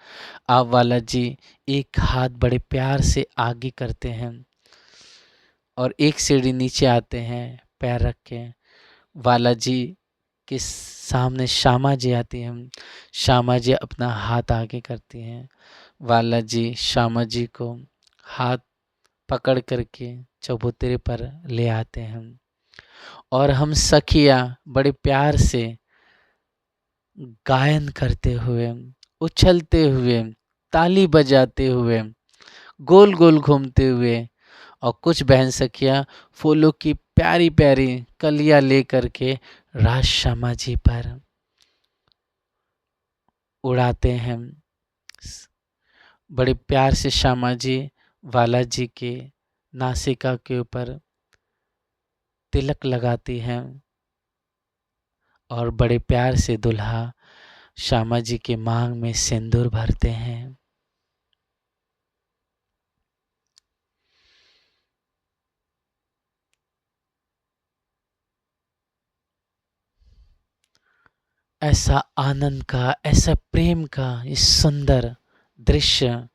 आप वाला जी एक हाथ बड़े प्यार से आगे करते हैं और एक सीढ़ी नीचे आते हैं पैर रख के। वाला जी के सामने श्यामा जी आती हैं, श्यामा जी अपना हाथ आगे करती हैं। वाला जी श्यामा जी को हाथ पकड़ करके चबूतरे पर ले आते हैं। और हम सखियाँ बड़े प्यार से गायन करते हुए, उछलते हुए, ताली बजाते हुए, गोल गोल घूमते हुए, और कुछ बहन सखियाँ फूलों की प्यारी प्यारी कलियां लेकर के राज श्यामा जी पर उड़ाते हैं। बड़े प्यार से श्यामा जी वाला जी के नासिका के ऊपर तिलक लगाती हैं और बड़े प्यार से दुल्हा श्यामा जी के मांग में सिंदूर भरते हैं। ऐसा आनंद का, ऐसा प्रेम का ये सुंदर दृश्य,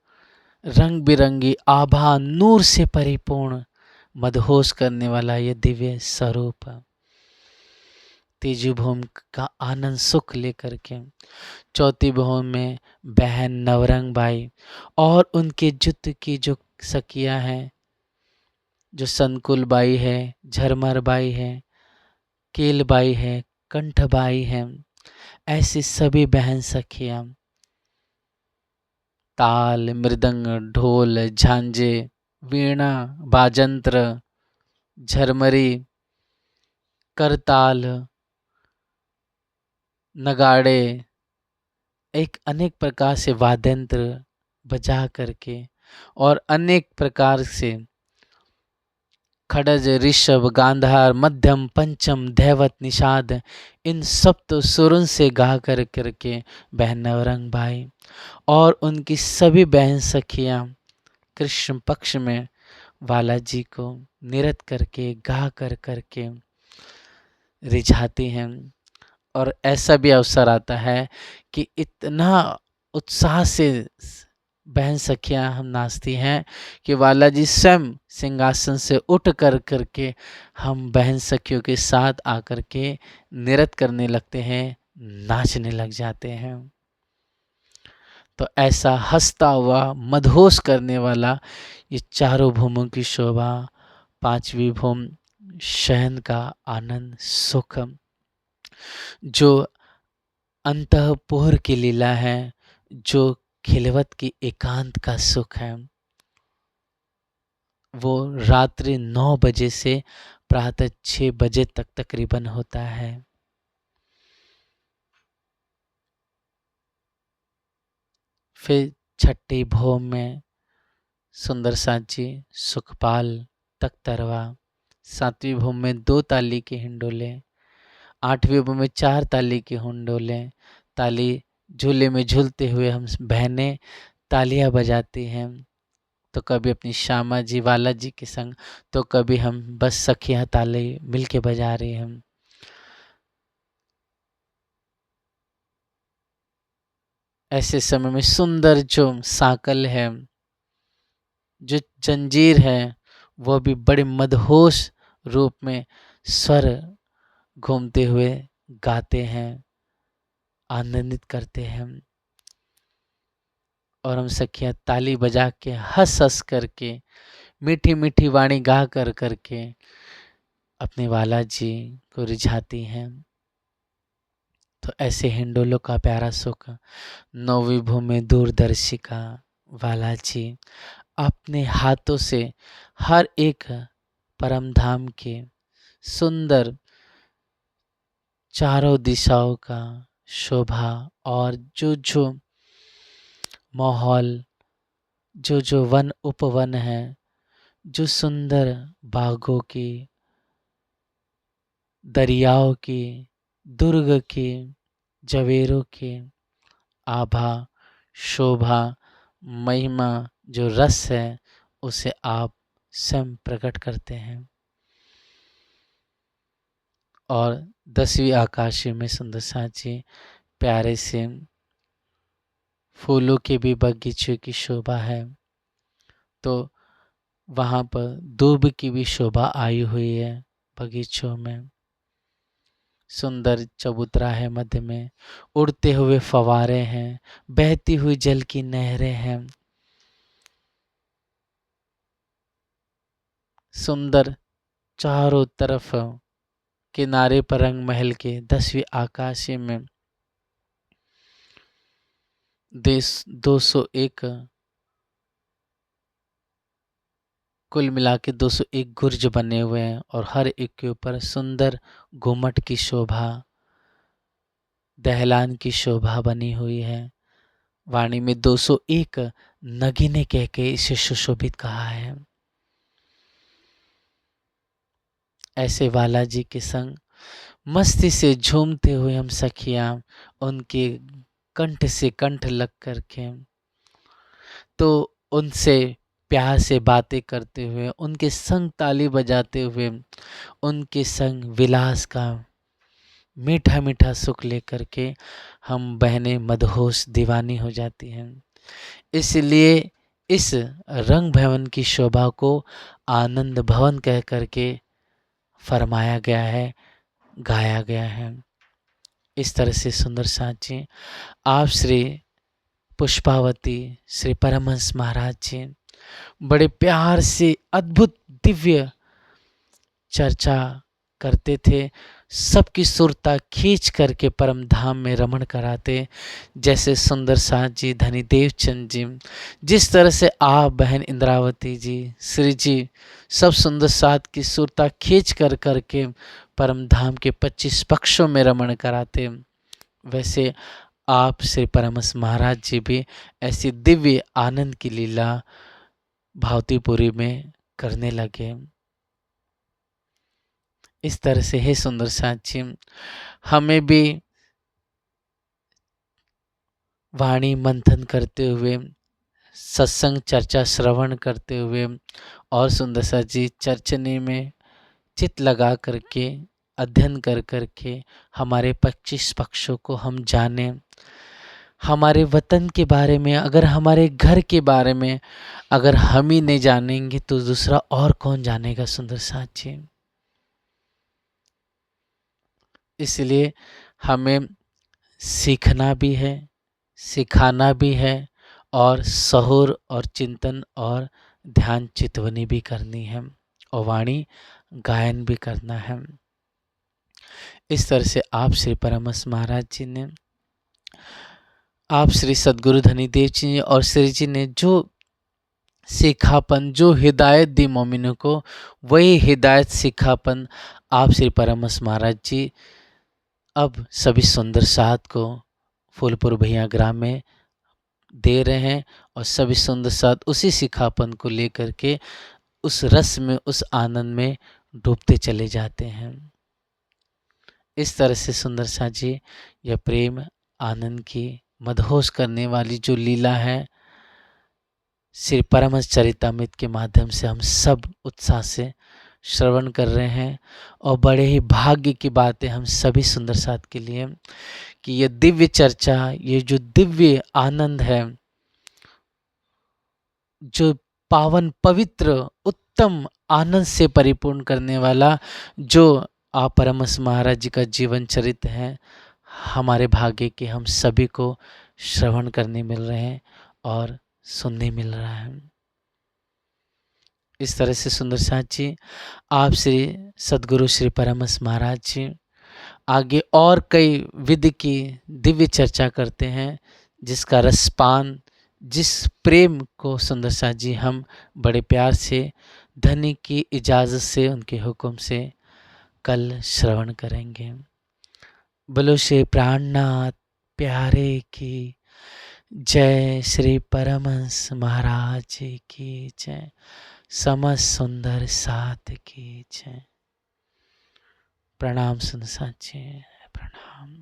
रंग बिरंगी आभा नूर से परिपूर्ण मदहोश करने वाला ये दिव्य स्वरूप तीजी भूमि का आनंद सुख लेकर के चौथी भूमि में बहन नवरंग बाई और उनके जुट की जो सखियां हैं, जो संकुल बाई है, झरमर बाई है, केल बाई है, कंठ बाई है, ऐसी सभी बहन सखियां ताल, मृदंग, ढोल, झांझे, वीणा, बाजंत्र, झरमरी, करताल, नगाड़े, एक अनेक प्रकार से वाद्यंत्र बजा करके और अनेक प्रकार से खड़ज, ऋषभ, गांधार, मध्यम, पंचम, धैवत, निषाद, इन सप्त सुरुन से गा कर करके बहन नवरंग भाई और उनकी सभी बहन सखियां कृष्ण पक्ष में बालाजी को निरत करके गा कर करके रिझाती हैं। और ऐसा भी अवसर आता है कि इतना उत्साह से बहन सखियां हम नाचती हैं कि बालाजी स्वयं सिंहासन से उठ कर करके हम बहन सखियों के साथ आकर के नृत्य करने लगते हैं, नाचने लग जाते हैं। तो ऐसा हंसता हुआ मदहोश करने वाला ये चारों भूमों की शोभा, पांचवी भूम शयन का आनंद सुख, जो अंतःपुर की लीला है, जो खिलवत की एकांत का सुख है, वो रात्रि 9 बजे से प्रातः 6 बजे तक तकरीबन होता है। फिर छठी भोम में सुंदर सांची, सुखपाल, तख्तरवा, सातवीं भूम में 2 ताली के हिंडोले, आठवीं भूम में 4 ताली के हिंडोले, ताली झूले में झूलते हुए हम बहनें तालियां बजाती हैं। तो कभी अपनी श्यामा जी वाला जी के संग, तो कभी हम बस सखियां ताली मिलके बजा रही हैं। ऐसे समय में सुंदर जो साकल है, जो जंजीर है, वह भी बड़े मदहोश रूप में स्वर घूमते हुए गाते हैं, आनंदित करते हैं। और हम सखियां ताली बजा के हंस हंस करके मीठी मीठी वाणी गा कर करके अपने वाला जी को रिझाती हैं। तो ऐसे हिंडोलों का प्यारा सुख नौवीं भूमि दूरदर्शिका वाला जी अपने हाथों से हर एक परम धाम के सुंदर चारों दिशाओं का शोभा और जो जो माहौल, जो जो वन उपवन है, जो सुंदर बागों की, दरियाओं की, दुर्ग की, जवेरों की आभा, शोभा, महिमा, जो रस है, उसे आप स्वयं प्रकट करते हैं। और 10वीं आकाशी में सुंदर सांची प्यारे से फूलों के भी बगीचे की शोभा है। तो वहाँ पर दूब की भी शोभा आई हुई है बगीचों में। सुंदर चबूतरा है मध्य में, उड़ते हुए फवारे हैं, बहती हुई जल की नहरें हैं, सुंदर चारों तरफ किनारे पर रंग महल के 10वीं आकाशीय में 201 कुल मिला के 201 गुर्ज बने हुए हैं और हर एक के ऊपर सुंदर घुमट की शोभा, दहलान की शोभा बनी हुई है। वाणी में 201 नगीने कह के इसे सुशोभित कहा है। ऐसे वाला जी के संग मस्ती से झूमते हुए हम सखियां उनके कंठ से कंठ लग करके तो उनसे प्यार से बातें करते हुए, उनके संग ताली बजाते हुए, उनके संग विलास का मीठा मीठा सुख लेकर के हम बहनें मदहोश दीवानी हो जाती हैं। इसलिए इस रंग भवन की शोभा को आनंद भवन कह करके फरमाया गया है, गाया गया है। इस तरह से सुंदर साची आप श्री पुष्पावती श्री परमहंस महाराज जी बड़े प्यार से अद्भुत दिव्य चर्चा करते थे, सबकी सुरता खींच करके परम धाम में रमण कराते। जैसे सुंदर साथ जी, धनी देवचंद जी, जिस तरह से आप बहन इंद्रावती जी, श्री जी सब सुंदर साथ की सुरता खींच कर करके परम धाम के 25 पक्षों में रमण कराते, वैसे आप श्री परमहंस महाराज जी भी ऐसी दिव्य आनंद की लीला भावतीपुरी में करने लगे। इस तरह से हे सुंदर साची हमें भी वाणी मंथन करते हुए, सत्संग चर्चा श्रवण करते हुए और सुंदर साची चर्चने में चित लगा करके अध्ययन कर करके हमारे 25 पक्षों को हम जाने। हमारे वतन के बारे में, अगर हमारे घर के बारे में अगर हम ही नहीं जानेंगे तो दूसरा और कौन जानेगा सुंदर साची। इसलिए हमें सीखना भी है, सिखाना भी है और सहूर और चिंतन और ध्यान चितवनी भी करनी है और वाणी गायन भी करना है। इस तरह से आप श्री परमहंस महाराज जी ने, आप श्री सद्गुरु धनी देव जी और श्री जी ने जो सीखापन, जो हिदायत दी मोमिनों को, वही हिदायत सीखापन आप श्री परमहंस महाराज जी अब सभी सुंदर साथ को फूलपुर भैया ग्राम में दे रहे हैं और सभी सुंदर साथ उसी सिखापन को लेकर के उस रस में, उस आनंद में डूबते चले जाते हैं। इस तरह से सुंदर साथ जी यह प्रेम आनंद की मदहोश करने वाली जो लीला है, श्री परमहंस चरितामृत के माध्यम से हम सब उत्साह से श्रवण कर रहे हैं और बड़े ही भाग्य की बात है हम सभी सुंदर साथ के लिए कि ये दिव्य चर्चा, ये जो दिव्य आनंद है, जो पावन पवित्र उत्तम आनंद से परिपूर्ण करने वाला जो आप परमहंस महाराज जी का जीवन चरित्र है, हमारे भाग्य के हम सभी को श्रवण करने मिल रहे हैं और सुनने मिल रहा है। इस तरह से सुंदर साथ जी आप श्री सद्गुरु श्री परमहंस महाराज जी आगे और कई विधि की दिव्य चर्चा करते हैं, जिसका रसपान, जिस प्रेम को सुंदर साथ जी हम बड़े प्यार से धनी की इजाज़त से, उनके हुक्म से कल श्रवण करेंगे। बोलो श्री प्राणनाथ प्यारे की जय, श्री परमहंस महाराज जी की जय, समस्त सुंदर साथ की जय। प्रणाम सुंदर साथ जी, प्रणाम।